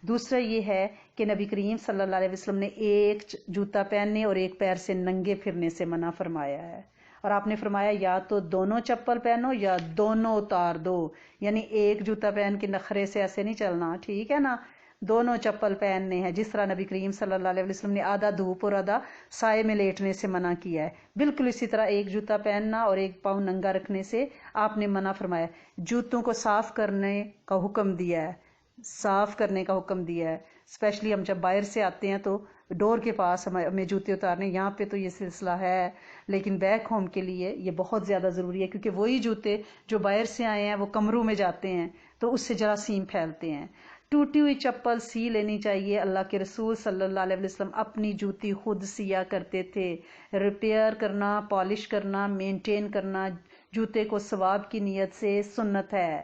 دوسرا یہ ہے کہ نبی کریم صلی اللہ علیہ وسلم نے ایک جوتا پہننے اور ایک پیر سے ننگے پھرنے سے منع فرمایا ہے، اور آپ نے فرمایا یا تو دونوں چپل پہنو یا دونوں اتار دو، یعنی ایک جوتا پہن کے نخرے سے ایسے نہیں چلنا، ٹھیک ہے نا، دونوں چپل پہننے ہیں، جس طرح نبی کریم صلی اللہ علیہ وسلم نے آدھا دھوپ اور آدھا سائے میں لیٹنے سے منع کیا ہے، بالکل اسی طرح ایک جوتا پہننا اور ایک پاؤں ننگا رکھنے سے آپ نے منع فرمایا۔ جوتوں کو صاف کرنے کا حکم دیا ہے، صاف کرنے کا حکم دیا ہے، اسپیشلی ہم جب باہر سے آتے ہیں تو ڈور کے پاس ہمیں جوتے اتارنے، یہاں پہ تو یہ سلسلہ ہے، لیکن بیک ہوم کے لیے یہ بہت زیادہ ضروری ہے، کیونکہ وہی جوتے جو باہر سے آئے ہیں وہ کمروں میں جاتے ہیں تو اس سے جراثیم پھیلتے ہیں۔ ٹوٹی ہوئی چپل سی لینی چاہیے، اللہ کے رسول صلی اللہ علیہ وسلم اپنی جوتی خود سیا کرتے تھے۔ ریپیئر کرنا، پالش کرنا، مینٹین کرنا جوتے کو ثواب کی نیت سے سنت ہے۔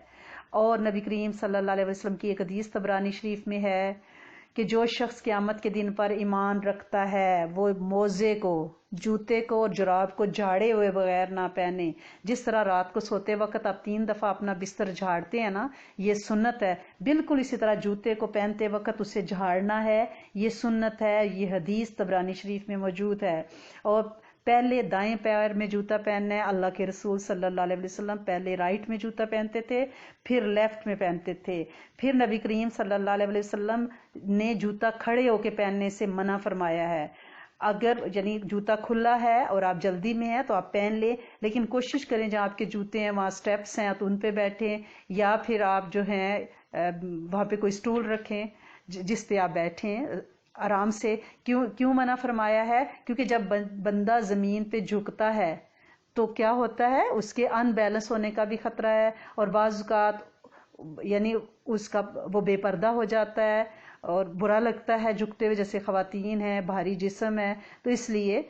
اور نبی کریم صلی اللہ علیہ وسلم کی ایک حدیث طبرانی شریف میں ہے کہ جو شخص قیامت کے دن پر ایمان رکھتا ہے وہ موزے کو، جوتے کو اور جراب کو جھاڑے ہوئے بغیر نہ پہنے، جس طرح رات کو سوتے وقت آپ 3 دفعہ اپنا بستر جھاڑتے ہیں نا، یہ سنت ہے، بالکل اسی طرح جوتے کو پہنتے وقت اسے جھاڑنا ہے، یہ سنت ہے، یہ حدیث طبرانی شریف میں موجود ہے۔ اور پہلے دائیں پیر میں جوتا پہننا ہے، اللہ کے رسول صلی اللہ علیہ وسلم پہلے رائٹ میں جوتا پہنتے تھے، پھر لیفٹ میں پہنتے تھے۔ پھر نبی کریم صلی اللہ علیہ وسلم نے جوتا کھڑے ہو کے پہننے سے منع فرمایا ہے۔ اگر یعنی جوتا کھلا ہے اور آپ جلدی میں ہیں تو آپ پہن لیں، لیکن کوشش کریں جہاں آپ کے جوتے ہیں وہاں سٹیپس ہیں تو ان پہ بیٹھیں، یا پھر آپ جو ہیں وہاں پہ کوئی سٹول رکھیں جس پہ آپ بیٹھیں آرام سے۔ کیوں منع فرمایا ہے؟ کیونکہ جب بندہ زمین پہ جھکتا ہے تو کیا ہوتا ہے، اس کے ان بیلنس ہونے کا بھی خطرہ ہے، اور بعض اوقات یعنی اس کا وہ بے پردہ ہو جاتا ہے اور برا لگتا ہے جھکتے ہوئے، جیسے خواتین ہیں، بھاری جسم ہے، تو اس لیے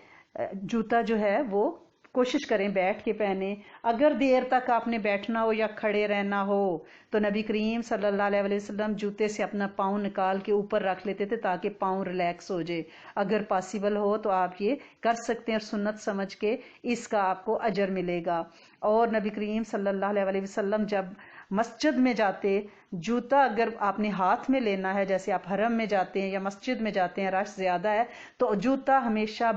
جوتا جو ہے وہ کوشش کریں بیٹھ کے پہنیں۔ اگر دیر تک آپ نے بیٹھنا ہو یا کھڑے رہنا ہو تو نبی کریم صلی اللہ علیہ وسلم جوتے سے اپنا پاؤں نکال کے اوپر رکھ لیتے تھے تاکہ پاؤں ریلیکس ہو جائے۔ اگر پاسیبل ہو تو آپ یہ کر سکتے ہیں، اور سنت سمجھ کے اس کا آپ کو اجر ملے گا۔ اور نبی کریم صلی اللہ علیہ وسلم جب مسجد میں جاتے، جوتا اگر آپ نے ہاتھ میں لینا ہے، جیسے آپ حرم میں جاتے ہیں یا مسجد میں جاتے ہیں، رش زیادہ ہے تو جوتا ہمیشہ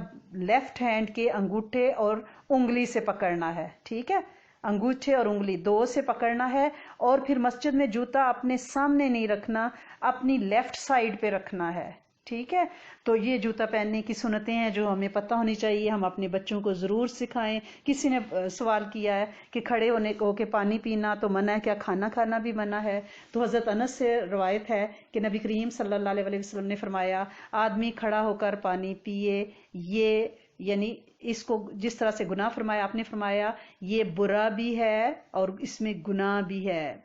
لیفٹ ہینڈ کے انگوٹھے اور انگلی سے پکڑنا ہے، ٹھیک ہے، انگوٹھے اور انگلی دو سے پکڑنا ہے، اور پھر مسجد میں جوتا اپنے سامنے نہیں رکھنا، اپنی لیفٹ سائیڈ پہ رکھنا ہے، ٹھیک ہے۔ تو یہ جوتا پہننے کی سنتیں ہیں جو ہمیں پتہ ہونی چاہیے، ہم اپنے بچوں کو ضرور سکھائیں۔ کسی نے سوال کیا ہے کہ کھڑے ہونے کو کہ پانی پینا تو منع ہے، کیا کھانا کھانا بھی منع ہے؟ تو حضرت انس سے روایت ہے کہ نبی کریم صلی اللہ علیہ وسلم نے فرمایا آدمی کھڑا ہو کر پانی پیے، یہ یعنی اس کو جس طرح سے گناہ فرمایا، آپ نے فرمایا یہ برا بھی ہے اور اس میں گناہ بھی ہے،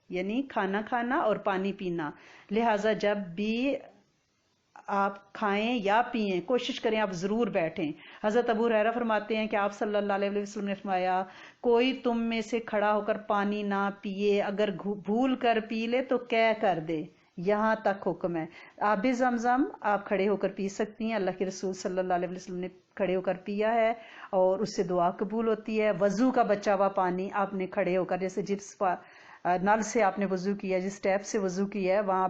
یعنی کھانا کھانا اور پانی پینا، لہٰذا جب بھی آپ کھائیں یا پئیں کوشش کریں آپ ضرور بیٹھیں۔ حضرت ابو ہریرہ فرماتے ہیں کہ آپ صلی اللہ علیہ وسلم نے فرمایا کوئی تم میں سے کھڑا ہو کر پانی نہ پیے، اگر بھول کر پی لے تو کہہ کر دے، یہاں تک حکم ہے۔ آب زمزم آپ کھڑے ہو کر پی سکتی ہیں، اللہ کے رسول صلی اللہ علیہ وسلم نے کھڑے ہو کر پیا ہے اور اس سے دعا قبول ہوتی ہے۔ وضو کا بچا ہوا پانی آپ نے کھڑے ہو کر، جیسے جس نل سے آپ نے وضو کیا، جس ٹیپ سے وضو کیا ہے وہاں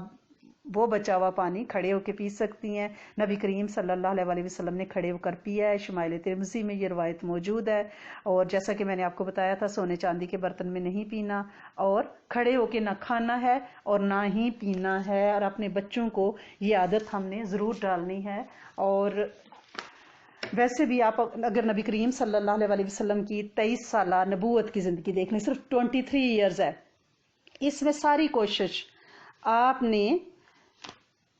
وہ بچا ہوا پانی کھڑے ہو کے پی سکتی ہیں۔ نبی کریم صلی اللہ علیہ وسلم نے کھڑے ہو کر پیا ہے، شمائل ترمذی میں یہ روایت موجود ہے۔ اور جیسا کہ میں نے آپ کو بتایا تھا سونے چاندی کے برتن میں نہیں پینا، اور کھڑے ہو کے نہ کھانا ہے اور نہ ہی پینا ہے، اور اپنے بچوں کو یہ عادت ہم نے ضرور ڈالنی ہے۔ اور ویسے بھی آپ اگر نبی کریم صلی اللہ علیہ وسلم کی 23 سالہ نبوت کی زندگی دیکھ لیں، صرف 23 ایئرز ہے، اس میں ساری کوشش آپ نے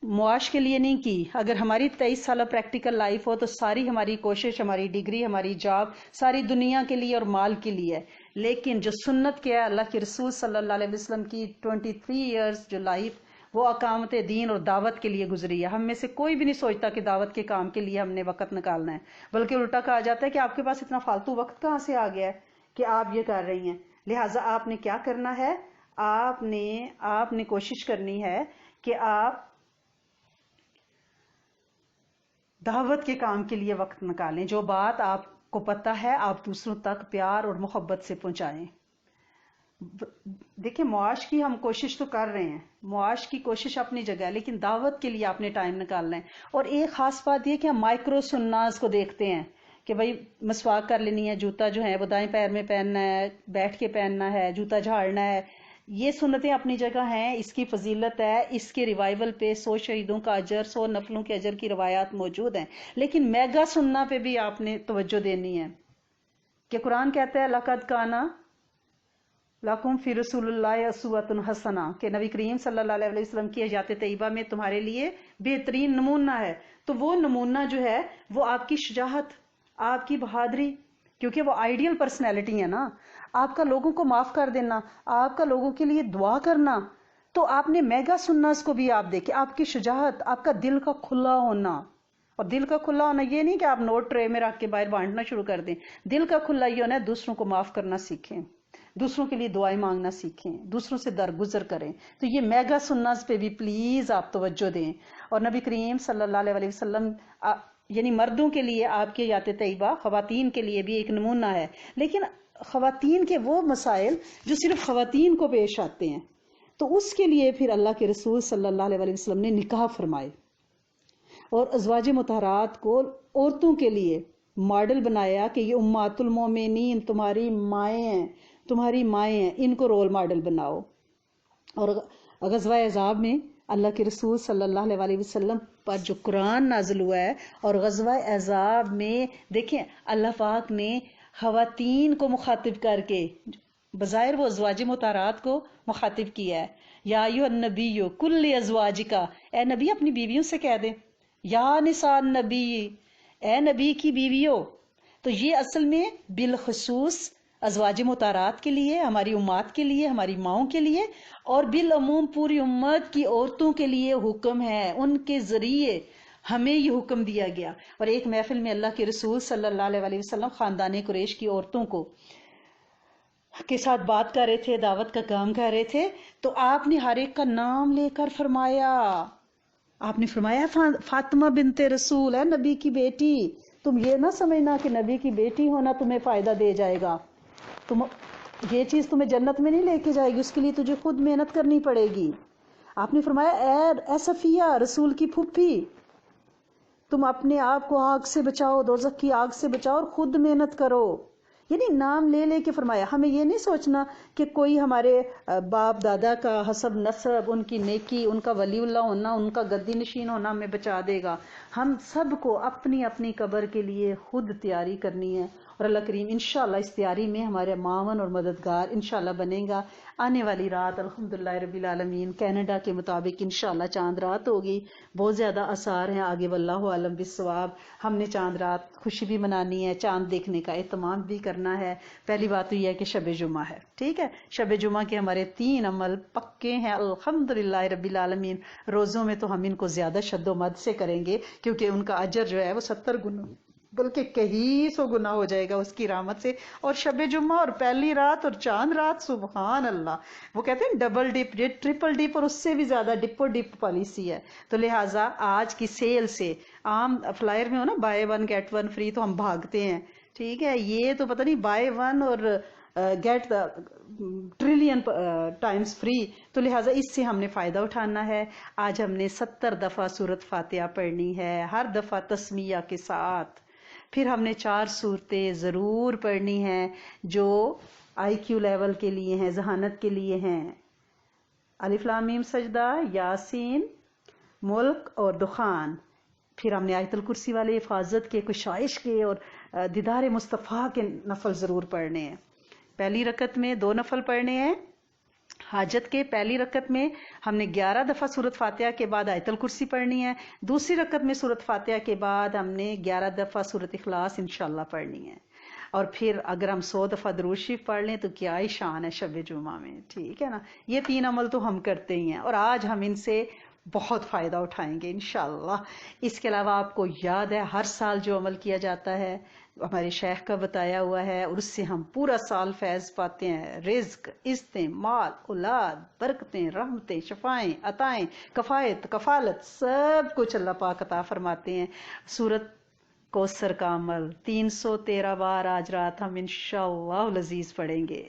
معاش کے لیے نہیں کی۔ اگر ہماری 23 سالہ پریکٹیکل لائف ہو تو ساری ہماری کوشش، ہماری ڈگری، ہماری جاب ساری دنیا کے لیے اور مال کے لیے ہے، لیکن جو سنت کیا ہے اللہ کے رسول صلی اللہ علیہ وسلم کی 23 ایئرز جو لائف وہ اقامت دین اور دعوت کے لیے گزری ہے. ہم میں سے کوئی بھی نہیں سوچتا کہ دعوت کے کام کے لیے ہم نے وقت نکالنا ہے، بلکہ الٹا کہا جاتا ہے کہ آپ کے پاس اتنا فالتو وقت کہاں سے آ گیا ہے کہ آپ یہ کر رہی ہیں. لہٰذا آپ نے کیا کرنا ہے، آپ نے کوشش کرنی ہے کہ آپ دعوت کے کام کے لیے وقت نکالیں. جو بات آپ کو پتہ ہے آپ دوسروں تک پیار اور محبت سے پہنچائیں. دیکھیں معاش کی ہم کوشش تو کر رہے ہیں، معاش کی کوشش اپنی جگہ ہے، لیکن دعوت کے لیے آپ نے ٹائم نکالنا ہے. اور ایک خاص بات یہ کہ ہم مائکرو سناز کو دیکھتے ہیں کہ بھائی مسواک کر لینی ہے، جوتا جو ہے وہ دائیں پیر میں پہننا ہے، بیٹھ کے پہننا ہے، جوتا جھاڑنا ہے. یہ سنتیں اپنی جگہ ہیں، اس کی فضیلت ہے، اس کے ریوائول پہ 100 شہیدوں کا اجر، 100 نفلوں کے اجر کی روایات موجود ہیں. لیکن میگا سننا پہ بھی آپ نے توجہ دینی ہے کہ قرآن کہتا ہے لقد کانا لکم فی رسول اللہ اسوۃ حسنہ، کہ نبی کریم صلی اللہ علیہ وسلم کی حیات طیبہ میں تمہارے لیے بہترین نمونہ ہے. تو وہ نمونہ جو ہے وہ آپ کی شجاعت، آپ کی بہادری، کیونکہ وہ آئیڈیل پرسنالٹی ہے نا، آپ کا لوگوں کو معاف کر دینا، آپ کا لوگوں کے لیے دعا کرنا. تو آپ نے میگا سناس کو بھی آپ دیکھیں، آپ کی شجاعت، آپ کا دل کا کھلا ہونا. اور دل کا کھلا ہونا یہ نہیں کہ آپ نوٹ ٹرے میں رکھ کے باہر بانٹنا شروع کر دیں. دل کا کھلا یہ ہونا ہے دوسروں کو معاف کرنا سیکھیں، دوسروں کے لیے دعائیں مانگنا سیکھیں، دوسروں سے درگزر کریں. تو یہ میگا سناز پہ بھی پلیز آپ توجہ دیں. اور نبی کریم صلی اللہ علیہ وسلم یعنی مردوں کے لیے آپ کے حیات طیبہ، خواتین کے لیے بھی ایک نمونہ ہے. لیکن خواتین کے وہ مسائل جو صرف خواتین کو پیش آتے ہیں، تو اس کے لیے پھر اللہ کے رسول صلی اللہ علیہ وسلم نے نکاح فرمائے اور ازواج مطہرات کو عورتوں کے لیے ماڈل بنایا کہ یہ امہات المومنین تمہاری مائیں ہیں، ان کو رول ماڈل بناؤ. اور غزوہ احزاب میں اللہ کے رسول صلی اللہ علیہ وسلم پر جو قرآن نازل ہوا ہے، اور غزوہ احزاب میں دیکھیں اللہ پاک نے خواتین کو مخاطب کر کے، بظاہر وہ ازواج مطہرات کو مخاطب کیا ہے، یا ایھا النبی کل ازواجکا، اے نبی اپنی بیویوں سے کہہ دیں، یا نساء النبی، اے نبی کی بیویوں. تو یہ اصل میں بالخصوص ازواج مطہرات کے لیے، ہماری امات کے لیے، ہماری ماؤں کے لیے، اور بالعموم پوری امت کی عورتوں کے لیے حکم ہے. ان کے ذریعے ہمیں یہ حکم دیا گیا. اور ایک محفل میں اللہ کے رسول صلی اللہ علیہ وسلم خاندان قریش کی عورتوں کو کے ساتھ بات کر رہے تھے، دعوت کا کام کر رہے تھے، تو آپ نے ہر ایک کا نام لے کر فرمایا. آپ نے فرمایا فاطمہ بنت رسول ہے، نبی کی بیٹی. تم یہ نہ سمجھنا کہ نبی کی بیٹی ہونا تمہیں فائدہ دے جائے گا، یہ چیز تمہیں جنت میں نہیں لے کے جائے گی، اس کے لیے تجھے خود محنت کرنی پڑے گی. آپ نے فرمایا اے صفیہ، رسول کی پھوپھی، تم اپنے آپ کو آگ سے بچاؤ، دوزخ کی آگ سے بچاؤ، اور خود محنت کرو. یعنی نام لے لے کے فرمایا. ہمیں یہ نہیں سوچنا کہ کوئی ہمارے باپ دادا کا حسب نسب، ان کی نیکی، ان کا ولی اللہ ہونا، ان کا گدی نشین ہونا ہمیں بچا دے گا. ہم سب کو اپنی اپنی قبر کے لیے خود تیاری کرنی ہے. اور اللہ کریم انشاءاللہ اس تیاری میں ہمارے معاون اور مددگار انشاءاللہ بنے گا. آنے والی رات الحمدللہ رب العالمین کینیڈا کے مطابق انشاءاللہ چاند رات ہوگی. بہت زیادہ آثار ہیں آگے، واللہ اعلم بالصواب. ہم نے چاند رات خوشی بھی منانی ہے، چاند دیکھنے کا اہتمام بھی کرنا ہے. پہلی بات تو یہ ہے کہ شب جمعہ ہے، ٹھیک ہے. شب جمعہ کے ہمارے 3 عمل پکے ہیں الحمدللہ رب العالمین. روزوں میں تو ہم ان کو زیادہ شد و مد سے کریں گے، کیونکہ ان کا اجر جو ہے وہ 70 گنا بلکہ کہیں 100 گنا ہو جائے گا اس کی رحمت سے. اور شب جمعہ اور پہلی رات اور چاند رات، سبحان اللہ، وہ کہتے ہیں ڈبل ڈپ، ٹرپل ڈپ، اور اس سے بھی زیادہ ڈپ اور ڈپ پالیسی ہے. تو لہٰذا آج کی سیل سے، عام فلائر میں ہو نا بائی 1 گیٹ 1 فری، تو ہم بھاگتے ہیں، ٹھیک ہے. یہ تو پتہ نہیں بائی 1 اور گیٹ ٹریلین ٹائمز فری. تو لہٰذا اس سے ہم نے فائدہ اٹھانا ہے. آج ہم نے 70 دفعہ سورۃ فاتحہ پڑھنی ہے، ہر دفعہ تسمیہ کے ساتھ. پھر ہم نے 4 سورتیں ضرور پڑھنی ہیں جو آئی کیو لیول کے لیے ہیں، ذہانت کے لیے ہیں. الف لام میم سجدہ، یاسین، ملک اور دخان. پھر ہم نے آیت الکرسی والے حفاظت کے، کشائش کے اور دیدار مصطفیٰ کے نفل ضرور پڑھنے ہیں. پہلی رکعت میں 2 نفل پڑھنے ہیں حاجت کے. پہلی رکعت میں ہم نے 11 دفعہ سورۃ فاتحہ کے بعد آیت الکرسی پڑھنی ہے. دوسری رکعت میں سورۃ فاتحہ کے بعد ہم نے 11 دفعہ سورۃ اخلاص انشاءاللہ پڑھنی ہے. اور پھر اگر ہم 100 دفعہ درود شریف پڑھ لیں تو کیا ہی شان ہے شب جمعہ میں، ٹھیک ہے نا. یہ 3 عمل تو ہم کرتے ہی ہیں اور آج ہم ان سے بہت فائدہ اٹھائیں گے انشاءاللہ. اس کے علاوہ آپ کو یاد ہے ہر سال جو عمل کیا جاتا ہے ہمارے شیخ کا بتایا ہوا ہے، اور اس سے ہم پورا سال فیض پاتے ہیں. رزق، عزتیں، مال، اولاد، برکتیں، رحمتیں، شفائیں، عطائیں، کفایت، کفالت، سب کچھ اللہ پاک عطا فرماتے ہیں. سورت کوثر کا عمل 313 بار آج رات ہم انشاءاللہ العزیز پڑھیں گے.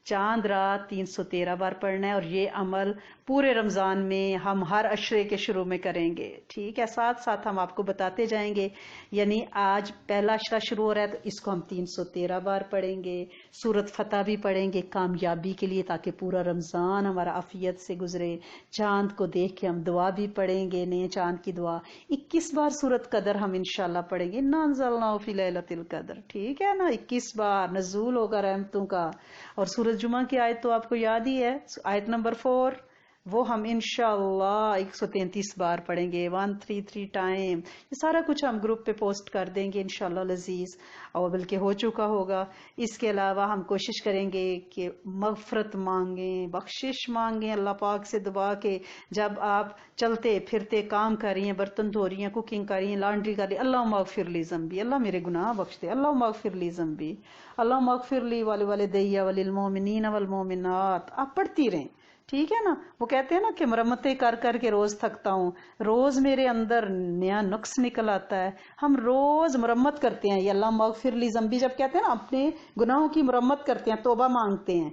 چاند رات 313 بار پڑھنا ہے، اور یہ عمل پورے رمضان میں ہم ہر عشرے کے شروع میں کریں گے، ٹھیک ہے. ساتھ ساتھ ہم آپ کو بتاتے جائیں گے. یعنی آج پہلا عشرہ شروع ہو رہا ہے تو اس کو ہم 313 بار پڑھیں گے. سورت فتح بھی پڑھیں گے کامیابی کے لیے، تاکہ پورا رمضان ہمارا عافیت سے گزرے. چاند کو دیکھ کے ہم دعا بھی پڑھیں گے، نئے چاند کی دعا. 21 بار سورت قدر ہم انشاءاللہ پڑھیں گے، انا انزلناہ فی لیلۃ القدر، ٹھیک ہے نا. 21 بار نزول ہوگا رحمتوں کا. اور سورۃ جمعہ کی آیت تو آپ کو یاد ہی ہے، آیت نمبر 4، وہ ہم انشاءاللہ 133 بار پڑھیں گے، 133 ٹائم. یہ سارا کچھ ہم گروپ پہ پوسٹ کر دیں گے انشاءاللہ العزیز، اور بلکہ ہو چکا ہوگا. اس کے علاوہ ہم کوشش کریں گے کہ مغفرت مانگیں، بخشش مانگیں اللہ پاک سے دعا کے. جب آپ چلتے پھرتے کام کر رہی ہیں، برتن دھو رہی ہیں، کوکنگ کر رہی ہیں، لانڈری کر رہی ہیں، اللہم اغفر لی ذنبی، اللہ میرے گناہ بخش دے، اللہم اغفر لی ذنبی، اللہم اغفر لی ولوالدی وللمؤمنین والمؤمنات. آپ پڑھتی رہیں، ٹھیک ہے نا. وہ کہتے ہیں نا کہ مرمتیں کر کر کے روز تھکتا ہوں، روز میرے اندر نیا نقص نکل آتا ہے. ہم روز مرمت کرتے ہیں، یہ اللہ مغفر لی ذنبی جب کہتے ہیں نا، اپنے گناہوں کی مرمت کرتے ہیں، توبہ مانگتے ہیں.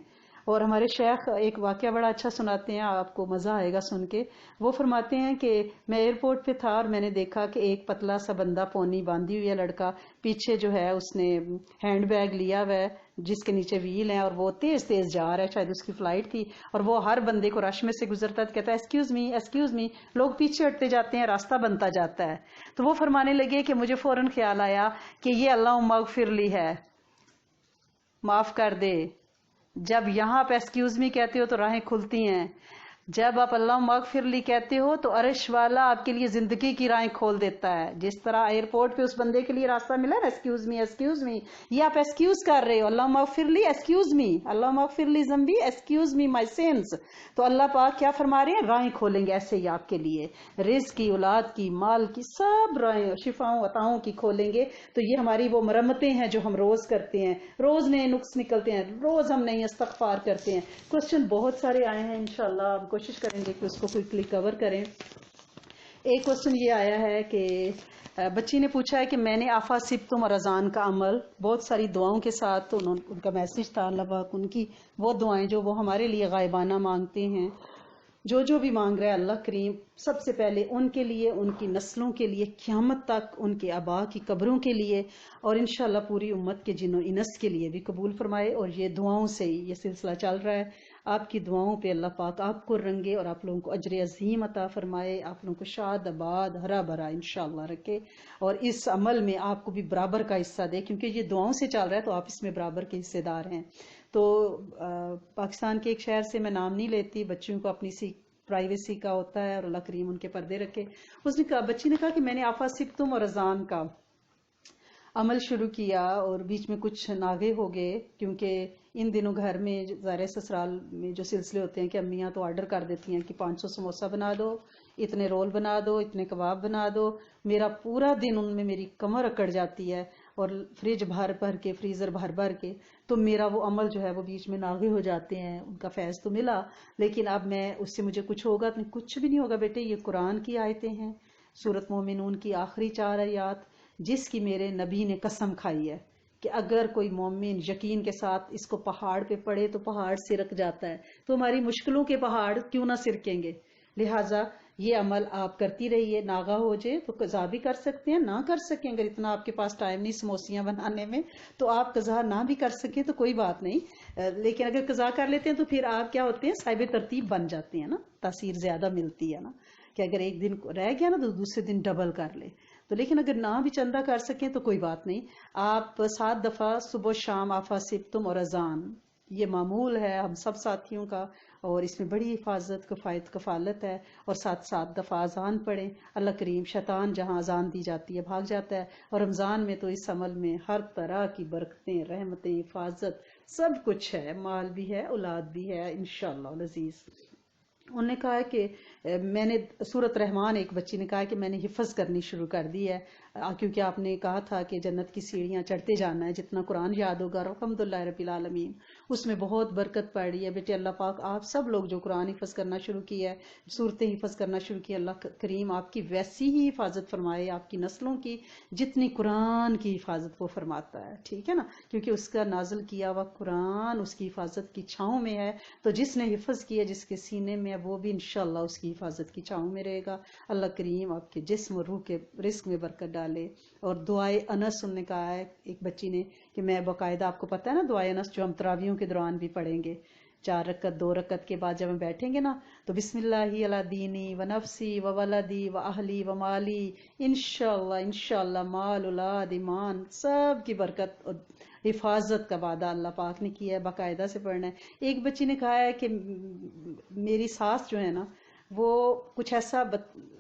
اور ہمارے شیخ ایک واقعہ بڑا اچھا سناتے ہیں، آپ کو مزہ آئے گا سن کے. وہ فرماتے ہیں کہ میں ایئرپورٹ پہ تھا اور میں نے دیکھا کہ ایک پتلا سا بندہ پونی باندھی ہوئی ہے لڑکا، پیچھے جو ہے اس نے ہینڈ بیگ لیا ہوا ہے جس کے نیچے ویل ہیں، اور وہ تیز تیز جا رہا ہے، شاید اس کی فلائٹ تھی. اور وہ ہر بندے کو رش میں سے گزرتا ہے تو کہتا ہے ایکسکیوز می ایکسکیوز می. لوگ پیچھے ہٹتے جاتے ہیں، راستہ بنتا جاتا ہے. تو وہ فرمانے لگے کہ مجھے فوراً خیال آیا کہ یہ اللہم اغفر لی ہے، معاف کر دے. جب یہاں پہ ایکسکیوز می کہتے ہو تو راہیں کھلتی ہیں، جب آپ اللہم اغفر لی کہتے ہو تو عرش والا آپ کے لیے زندگی کی راہیں کھول دیتا ہے. جس طرح ایئرپورٹ پہ اس بندے کے لیے راستہ ملا نا، ایکسکیوز می، یہ آپ ایکسکیوز کر رہے ہو، اللہم اغفر لی ایکسکیوز می، اللہم اغفر لی ذنبی ایکسکیوز می مائی سینس. تو اللہ پاک کیا فرما رہے ہیں، راہیں کھولیں گے ایسے ہی آپ کے لیے، رزق کی، اولاد کی، مال کی، سب راہیں، شفاؤں عطاؤں کی کھولیں گے. تو یہ ہماری وہ مرمتیں ہیں جو ہم روز کرتے ہیں، روز نئے نقص نکلتے ہیں، روز ہم نئی استغفار کرتے ہیں. کوشچن بہت سارے آئے ہیں، انشاءاللہ ہم کوشش کریں گے کہ اس کو کوئکلی کور کریں. ایک کوشچن یہ آیا ہے کہ بچی نے پوچھا ہے کہ میں نے آفا سبتم اور اذان کا عمل بہت ساری دعاؤں کے ساتھ، ان کا میسج تھا اللہ پاک ان کی وہ دعائیں جو وہ ہمارے لیے غائبانہ مانگتے ہیں، جو بھی مانگ رہا ہے اللہ کریم سب سے پہلے ان کے لیے، ان کی نسلوں کے لیے، قیامت تک ان کے آبا کی قبروں کے لیے، اور انشاءاللہ پوری امت کے جن و انس کے لیے بھی قبول فرمائے. اور یہ دعاؤں سے یہ سلسلہ چل رہا ہے. آپ کی دعاؤں پہ اللہ پاک آپ کو رنگے اور آپ لوگوں کو اجر عظیم عطا فرمائے، آپ لوگوں کو شاد آباد ہرا بھرا انشاءاللہ رکھے، اور اس عمل میں آپ کو بھی برابر کا حصہ دے، کیونکہ یہ دعاؤں سے چل رہا ہے تو آپ اس میں برابر کے حصے دار ہیں. تو پاکستان کے ایک شہر سے میں نام نہیں لیتی، بچیوں کو اپنی سی پرائیویسی کا ہوتا ہے اور اللہ کریم ان کے پردے رکھے. اس نے کہا، بچی نے کہا کہ میں نے آفا سبتم اور اذان کا عمل شروع کیا اور بیچ میں کچھ ناغے ہو گئے، کیونکہ ان دنوں گھر میں ظاہر سسرال میں جو سلسلے ہوتے ہیں کہ امیاں تو آرڈر کر دیتی ہیں کہ 500 سموسہ بنا دو، اتنے رول بنا دو، اتنے کباب بنا دو. میرا پورا دن ان میں میری کمر اکڑ جاتی ہے، اور فریج بھر بھر کے، فریزر بھر بھر کے، تو میرا وہ عمل جو ہے وہ بیچ میں ناغے ہو جاتے ہیں. ان کا فیض تو ملا، لیکن اب میں اس سے مجھے کچھ ہوگا تو کچھ بھی نہیں ہوگا بیٹے. یہ قرآن کی آیتیں ہیں، سورۃ مومنون کی آخری 4 آیات، جس کی میرے نبی نے قسم کھائی ہے کہ اگر کوئی مومن یقین کے ساتھ اس کو پہاڑ پہ پڑے تو پہاڑ سرک جاتا ہے. تو ہماری مشکلوں کے پہاڑ کیوں نہ سرکیں گے. لہٰذا یہ عمل آپ کرتی رہیے. ناغا ہو جائے تو قضا بھی کر سکتے ہیں، نہ کر سکیں اگر اتنا آپ کے پاس ٹائم نہیں سموسیاں بنانے میں تو آپ قضا نہ بھی کر سکیں تو کوئی بات نہیں. لیکن اگر قضا کر لیتے ہیں تو پھر آپ کیا ہوتے ہیں، صاحب ترتیب بن جاتے ہیں نا، تاثیر زیادہ ملتی ہے نا، کہ اگر ایک دن رہ گیا نا تو دوسرے دن ڈبل کر لے. تو لیکن اگر نہ بھی چندہ کر سکیں تو کوئی بات نہیں. آپ 7 دفعہ صبح و شام آفا سبتم اور اذان یہ معمول ہے ہم سب ساتھیوں کا، اور اس میں بڑی حفاظت کفالت ہے، اور ساتھ ساتھ دفعہ اذان پڑھیں۔ اللہ کریم شیطان جہاں اذان دی جاتی ہے بھاگ جاتا ہے، اور رمضان میں تو اس عمل میں ہر طرح کی برکتیں، رحمتیں، حفاظت سب کچھ ہے، مال بھی ہے، اولاد بھی ہے انشاءاللہ العزیز۔ انہوں نے کہا ہے کہ میں نے سورت رحمان، ایک بچی نے کہا کہ میں نے حفظ کرنی شروع کر دی ہے، کیونکہ آپ نے کہا تھا کہ جنت کی سیڑھیاں چڑھتے جانا ہے، جتنا قرآن یاد ہوگا الحمدللہ رب العالمین اس میں بہت برکت پڑ رہی ہے۔ بیٹے اللہ پاک آپ سب لوگ جو قرآن حفظ کرنا شروع کیا ہے، صورتیں حفظ کرنا شروع کی، اللہ کریم آپ کی ویسی ہی حفاظت فرمائے، آپ کی نسلوں کی جتنی قرآن کی حفاظت وہ فرماتا ہے، ٹھیک ہے نا، کیونکہ اس کا نازل کیا ہوا قرآن اس کی حفاظت کی چھاؤں میں ہے، تو جس نے حفظ کیا جس کے سینے میں وہ بھی انشاءاللہ اس کی حفاظت کی چھاؤں میں رہے گا۔ اللہ کریم آپ کے جسم اور روح کے رزق میں برکت ڈالے۔ اور دعائے انس انہوں نے کہا ہے ایک بچی نے کہ میں باقاعدہ، آپ کو پتا ہے نا دعائے انس جو ہم تراویحوں کے دوران بھی پڑھیں گے، 4 رکعت 2 رکعت کے بعد جب ہم بیٹھیں گے نا تو بسم اللہ علی دینی و نفسی و ولدی و اہلی و مالی، انشاءاللہ انشاءاللہ مال اولاد ایمان سب کی برکت اور حفاظت کا وعدہ اللہ پاک نے کیا ہے، باقاعدہ سے پڑھنا ہے۔ ایک بچی نے کہا ہے کہ میری ساس جو ہے نا وہ کچھ ایسا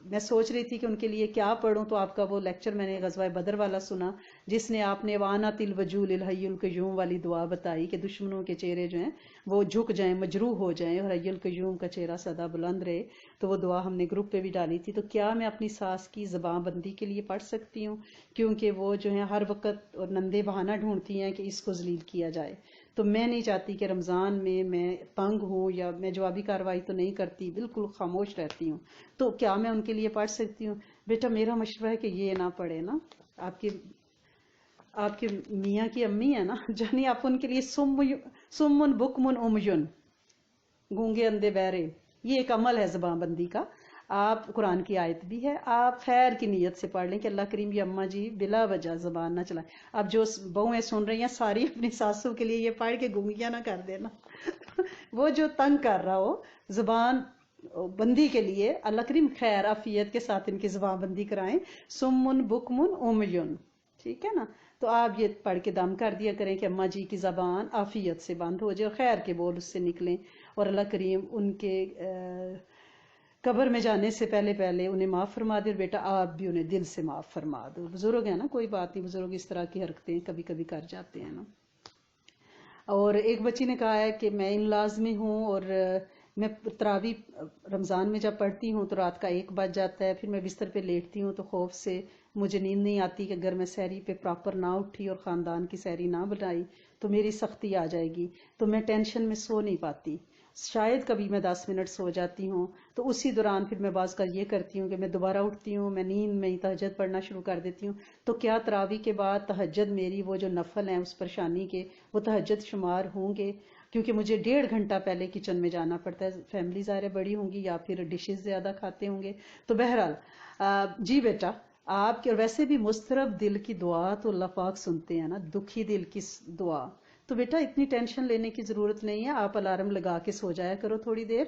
میں سوچ رہی تھی کہ ان کے لیے کیا پڑھوں، تو آپ کا وہ لیکچر میں نے غزوہ بدر والا سنا جس نے آپ نے وانت الوجول الحی القیوم والی دعا بتائی کہ دشمنوں کے چہرے جو ہیں وہ جھک جائیں، مجروح ہو جائیں، اور حی القیوم کا چہرہ سدا بلند رہے، تو وہ دعا ہم نے گروپ پہ بھی ڈالی تھی۔ تو کیا میں اپنی ساس کی زبان بندی کے لیے پڑھ سکتی ہوں، کیونکہ وہ جو ہے ہر وقت اور نندے بہانہ ڈھونڈتی ہیں کہ اس کو ذلیل کیا جائے، تو میں نہیں چاہتی کہ رمضان میں تنگ ہوں، یا میں جوابی کارروائی تو نہیں کرتی، بالکل خاموش رہتی ہوں، تو کیا میں ان کے لیے پڑھ سکتی ہوں؟ بیٹا میرا مشورہ ہے کہ یہ نہ پڑھے نا، آپ کی میاں کی امی ہے نا جانی، آپ ان کے لیے سمن بکمن امیون، گونگے اندھے بہرے، یہ ایک عمل ہے زبان بندی کا۔ آپ قرآن کی آیت بھی ہے، آپ خیر کی نیت سے پڑھ لیں کہ اللہ کریم یہ اماں جی بلا وجہ زبان نہ چلائیں۔ اب جو بہویں سن رہی ہیں ساری اپنی ساسوں کے لیے یہ پڑھ کے گونگیاں نہ کر دینا وہ جو تنگ کر رہا ہو زبان بندی کے لیے، اللہ کریم خیر عافیت کے ساتھ ان کی زبان بندی کرائیں، سمن بکمن امیون، ٹھیک ہے نا۔ تو آپ یہ پڑھ کے دم کر دیا کریں کہ اماں جی کی زبان عافیت سے بند ہو جائے اور خیر کے بول اس سے نکلیں، اور اللہ کریم ان کے قبر میں جانے سے پہلے انہیں معاف فرما دے، اور بیٹا آپ بھی انہیں دل سے معاف فرما دو۔ بزرگ ہیں نا، کوئی بات نہیں، بزرگ اس طرح کی حرکتیں کبھی کبھی کر جاتے ہیں نا۔ اور ایک بچی نے کہا ہے کہ میں ان لاز میں ہوں، اور میں تراویح رمضان میں جب پڑھتی ہوں تو رات کا 1 بج جاتا ہے، پھر میں بستر پہ لیٹتی ہوں تو خوف سے مجھے نیند نہیں آتی کہ اگر میں سحری پہ پراپر نہ اٹھی اور خاندان کی سحری نہ بنائی تو میری سختی آ جائے گی، تو میں ٹینشن میں سو نہیں پاتی، شاید کبھی میں 10 منٹ سو جاتی ہوں، تو اسی دوران پھر میں بعض کا یہ کرتی ہوں کہ میں دوبارہ اٹھتی ہوں، میں نیند میں ہی تہجد پڑھنا شروع کر دیتی ہوں۔ تو کیا تراویح کے بعد تہجد میری وہ جو نفل ہیں اس پریشانی کے وہ تہجد شمار ہوں گے؟ کیونکہ مجھے 1.5 گھنٹہ پہلے کچن میں جانا پڑتا ہے، فیملی ظاہر بڑی ہوں گی یا پھر ڈشز زیادہ کھاتے ہوں گے، تو بہرحال جی بیٹا آپ کے، اور ویسے بھی مضطرب دل کی دعا تو اللہ پاک سنتے ہیں نا، دکھی دل کی دعا، تو بیٹا اتنی ٹینشن لینے کی ضرورت نہیں ہے، آپ الارم لگا کے سو جایا کرو، تھوڑی دیر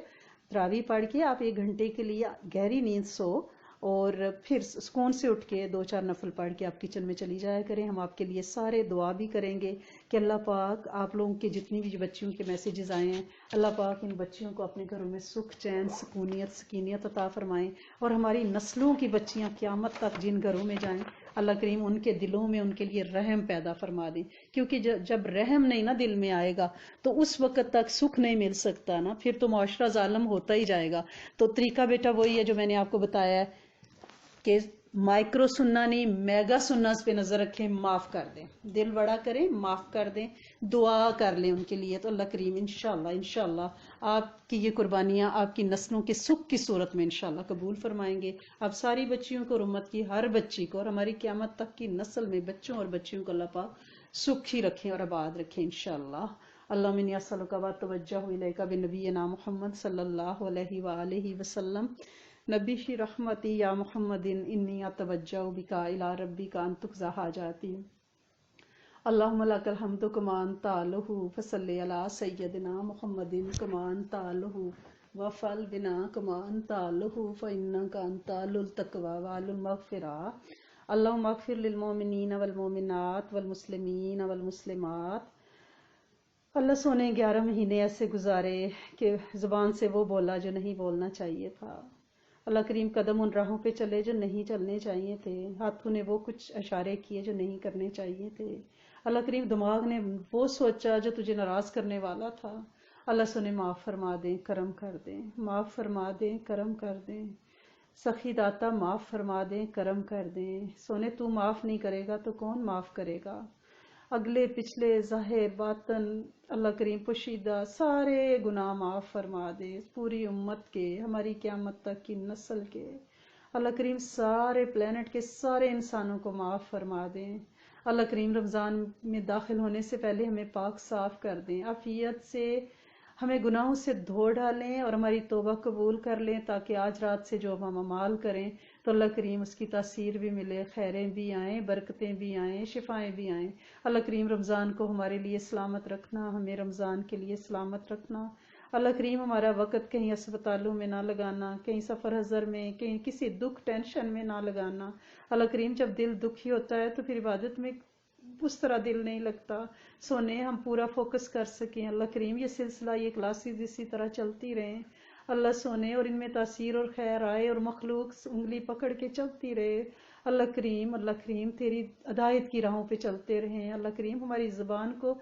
تراویح پڑھ کے آپ 1 گھنٹے کے لیے گہری نیند سو، اور پھر سکون سے اٹھ کے 2-4 نفل پڑھ کے آپ کچن میں چلی جایا کریں، ہم آپ کے لیے سارے دعا بھی کریں گے کہ اللہ پاک آپ لوگوں کے جتنی بھی بچیوں کے میسیجز آئے ہیں، اللہ پاک ان بچیوں کو اپنے گھروں میں سکھ چین سکونیت سکینیت عطا فرمائیں، اور ہماری نسلوں کی بچیاں قیامت تک جن گھروں میں جائیں اللہ کریم ان کے دلوں میں ان کے لیے رحم پیدا فرما دیں، کیونکہ جب رحم نہیں نا دل میں آئے گا تو اس وقت تک سکھ نہیں مل سکتا نا، پھر تو معاشرہ ظالم ہوتا ہی جائے گا۔ تو طریقہ بیٹا وہی ہے جو میں نے آپ کو بتایا ہے کہ مائکرو سننا نہیں، میگا سننا پہ نظر رکھیں، معاف کر دیں، دل بڑا کریں، معاف کر دیں، دعا کر لیں ان کے لیے، تو اللہ کریم انشاءاللہ آپ کی یہ قربانیاں آپ کی نسلوں کے سکھ کی صورت میں انشاءاللہ قبول فرمائیں گے۔ آپ ساری بچیوں کو اور امت کی ہر بچی کو اور ہماری قیامت تک کی نسل میں بچوں اور بچیوں کو اللہ پاک سکھ ہی رکھیں اور آباد رکھیں انشاءاللہ۔ اللہم انی اسألک واتوجہ الیک بنبینا محمد صلی اللہ علیہ وآلہ وسلم، نبی شی رحمتی یا محمد انی اتوجہ بکا الی ربک ان تقضی حاجاتی، اللہم لک الحمد کما انت اہلہ فصلی علی سیدنا محمد کما انت اہلہ وفعل بنا کما انت اہلہ فانک انت اہل التقوی واہل المغفرہ، اللہم اغفر للمؤمنین والمؤمنات والمسلمین والمسلمات اللہ سونے 11 مہینے ایسے گزارے کہ زبان سے وہ بولا جو نہیں بولنا چاہیے تھا۔ اللہ کریم قدم ان راہوں پہ چلے جو نہیں چلنے چاہیے تھے، ہاتھوں نے وہ کچھ اشارے کیے جو نہیں کرنے چاہیے تھے۔ اللہ کریم دماغ نے وہ سوچا جو تجھے ناراض کرنے والا تھا۔ اللہ سونے معاف فرما دیں، کرم کر دیں، معاف فرما دیں، کرم کر دیں۔ سخی داتا معاف فرما دیں، کرم کر دیں۔ سونے تو معاف نہیں کرے گا تو کون معاف کرے گا؟ اگلے پچھلے ظاہر باطن اللہ کریم پوشیدہ سارے گناہ معاف فرما دے، پوری امت کے، ہماری قیامت تک کی نسل کے۔ اللہ کریم سارے پلینٹ کے سارے انسانوں کو معاف فرما دیں۔ اللہ کریم رمضان میں داخل ہونے سے پہلے ہمیں پاک صاف کر دیں، عافیت سے ہمیں گناہوں سے دھو ڈالیں اور ہماری توبہ قبول کر لیں، تاکہ آج رات سے جو ہم اعمال کریں تو اللہ کریم اس کی تاثیر بھی ملے، خیریں بھی آئیں، برکتیں بھی آئیں، شفائیں بھی آئیں۔ اللہ کریم رمضان کو ہمارے لیے سلامت رکھنا، ہمیں رمضان کے لیے سلامت رکھنا۔ اللہ کریم ہمارا وقت کہیں اسپتالوں میں نہ لگانا، کہیں سفر حضر میں، کہیں کسی دکھ ٹینشن میں نہ لگانا۔ اللہ کریم جب دل دکھی ہوتا ہے تو پھر عبادت میں اس طرح دل نہیں لگتا۔ سونے ہم پورا فوکس کر سکیں۔ اللہ کریم یہ سلسلہ، یہ کلاسز اسی طرح چلتی رہیں اللہ سونے، اور ان میں تاثیر اور خیر آئے اور مخلوق انگلی پکڑ کے چلتی رہے۔ اللہ کریم تیری ہدایت کی راہوں پہ چلتے رہیں۔ اللہ کریم ہماری زبان کو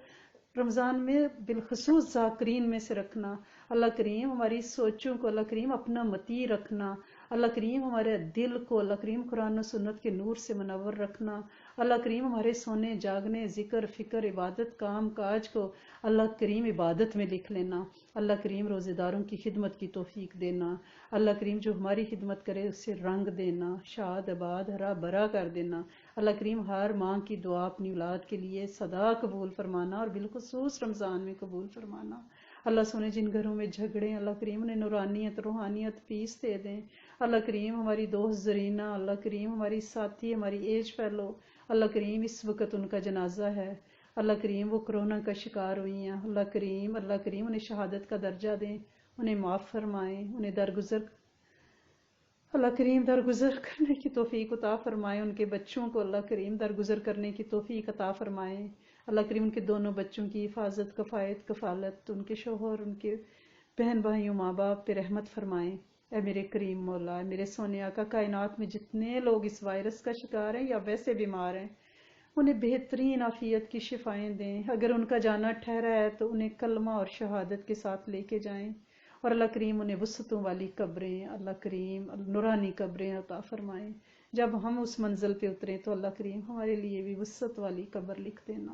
رمضان میں بالخصوص ذاکرین میں سے رکھنا۔ اللہ کریم ہماری سوچوں کو اللہ کریم اپنا متی رکھنا۔ اللہ کریم ہمارے دل کو اللہ کریم قرآن و سنت کے نور سے منور رکھنا۔ اللہ کریم ہمارے سونے جاگنے، ذکر فکر عبادت کام کاج کو اللہ کریم عبادت میں لکھ لینا۔ اللہ کریم روزے داروں کی خدمت کی توفیق دینا۔ اللہ کریم جو ہماری خدمت کرے اسے رنگ دینا، شاد آباد ہرا بھرا کر دینا۔ اللہ کریم ہر ماں کی دعا اپنی اولاد کے لیے صدا قبول فرمانا، اور بالخصوص رمضان میں قبول فرمانا۔ اللہ سونے جن گھروں میں جھگڑے، اللہ کریم انہیں نورانیت روحانیت پیس دے دیں۔ اللہ کریم ہماری دوست زرینہ، اللہ کریم ہماری ساتھی، ہماری ایج فیلو، اللہ کریم اس وقت ان کا جنازہ ہے۔ اللہ کریم وہ کرونا کا شکار ہوئی ہیں، اللہ کریم انہیں شہادت کا درجہ دیں، انہیں معاف فرمائیں، انہیں اللہ کریم درگزر کرنے کی توفیق عطا فرمائیں۔ ان کے بچوں کو اللہ کریم درگزر کرنے کی توفیق عطا فرمائیں۔ اللہ کریم ان کے دونوں بچوں کی حفاظت، کفایت، کفالت، ان کے شوہر، ان کے بہن بھائیوں، ماں باپ پہ رحمت فرمائیں۔ اے میرے کریم مولا، اے میرے سونے آقا، کائنات میں جتنے لوگ اس وائرس کا شکار ہیں یا ویسے بیمار ہیں، انہیں بہترین عافیت کی شفائیں دیں۔ اگر ان کا جانا ٹھہرا ہے تو انہیں کلمہ اور شہادت کے ساتھ لے کے جائیں، اور اللہ کریم انہیں وسعتوں والی قبریں، اللہ کریم نورانی قبریں عطا فرمائیں۔ جب ہم اس منزل پہ اتریں تو اللہ کریم ہمارے لیے بھی وسعت والی قبر لکھ دینا،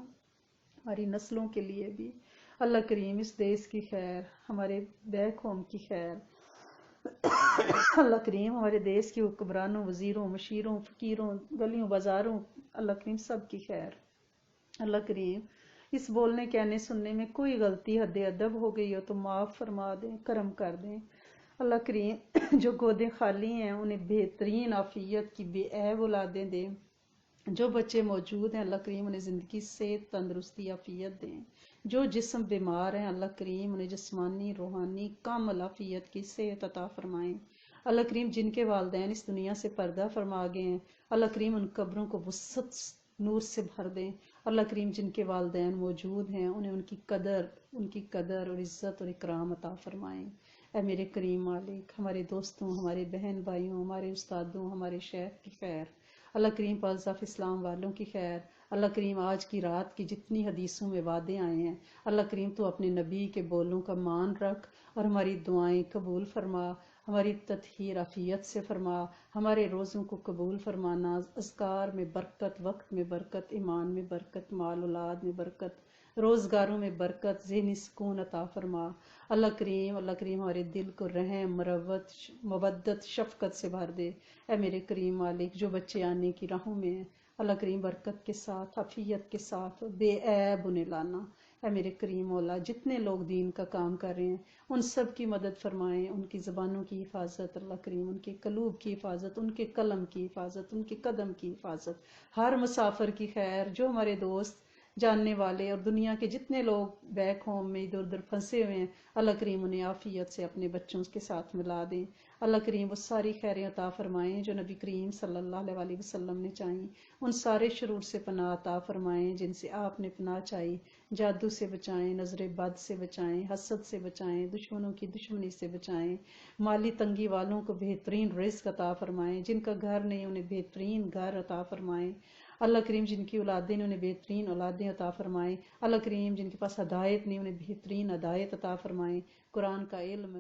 ہماری نسلوں کے لیے بھی۔ اللہ کریم اس دیش کی خیر، ہمارے بیک ہوم کی خیر، اللہ کریم ہمارے دیش کے حکمرانوں، وزیروں، مشیروں، فقیروں، گلیوں بازاروں، اللہ کریم سب کی خیر۔ اللہ کریم اس بولنے کہنے سننے میں کوئی غلطی حد ادب ہو گئی ہو تو معاف فرما دیں، کرم کر دیں۔ اللہ کریم جو گودیں خالی ہیں انہیں بہترین عافیت کی بے عیب اولادیں دیں۔ جو بچے موجود ہیں اللہ کریم انہیں زندگی سے تندرستی عافیت دیں۔ جو جسم بیمار ہیں اللہ کریم انہیں جسمانی روحانی کامل عافیت کی صحت عطا فرمائیں۔ اللہ کریم جن کے والدین اس دنیا سے پردہ فرما گئے ہیں اللہ کریم ان قبروں کو وسعت نور سے بھر دیں۔ اللہ کریم جن کے والدین موجود ہیں انہیں ان کی قدر اور عزت اور اکرام عطا فرمائیں۔ اے میرے کریم مالک، ہمارے دوستوں، ہمارے بہن بھائیوں، ہمارے استادوں، ہمارے شیخ کی خیر، اللہ کریم پلس آف اسلام والوں کی خیر، اللہ کریم آج کی رات کی جتنی حدیثوں میں وعدے آئے ہیں اللہ کریم تو اپنے نبی کے بولوں کا مان رکھ اور ہماری دعائیں قبول فرما، ہماری تطہیر عافیت سے فرما، ہمارے روزوں کو قبول فرمانا، اذکار میں برکت، وقت میں برکت، ایمان میں برکت، مال اولاد میں برکت، روزگاروں میں برکت، ذہنی سکون عطا فرما۔ اللہ کریم ہمارے دل کو رحم، مروت، مودت، شفقت سے بھر دے۔ اے میرے کریم مالک، جو بچے آنے کی راہوں میں ہیں اللہ کریم برکت کے ساتھ، عافیت کے ساتھ، بے عیب انہیں لانا۔ اے میرے کریم مولا، جتنے لوگ دین کا کام کر رہے ہیں ان سب کی مدد فرمائیں، ان کی زبانوں کی حفاظت اللہ کریم، ان کے قلوب کی حفاظت، ان کے قلم کی حفاظت، ان کے قدم کی حفاظت، ہر مسافر کی خیر، جو ہمارے دوست جاننے والے اور دنیا کے جتنے لوگ بیک ہوم میں ادھر ادھر پھنسے ہوئے ہیں، اللہ کریم انہیں عافیت سے اپنے بچوں کے ساتھ ملا دیں۔ اللہ کریم وہ ساری خیریں عطا فرمائیں جو نبی کریم صلی اللہ علیہ وسلم نے چاہیں، ان سارے شرور سے پناہ عطا فرمائیں جن سے آپ نے پناہ چاہی، جادو سے بچائیں، نظر بد سے بچائیں، حسد سے بچائیں، دشمنوں کی دشمنی سے بچائیں، مالی تنگی والوں کو بہترین رزق عطا فرمائیں، جن کا گھر نہیں انہیں بہترین گھر عطا فرمائیں۔ اللہ کریم جن کی اولادیں انہیں بہترین اولادیں عطا فرمائیں۔ اللہ کریم جن کے پاس ہدایت نہیں انہیں بہترین ہدایت عطا فرمائیں۔ قرآن کا علم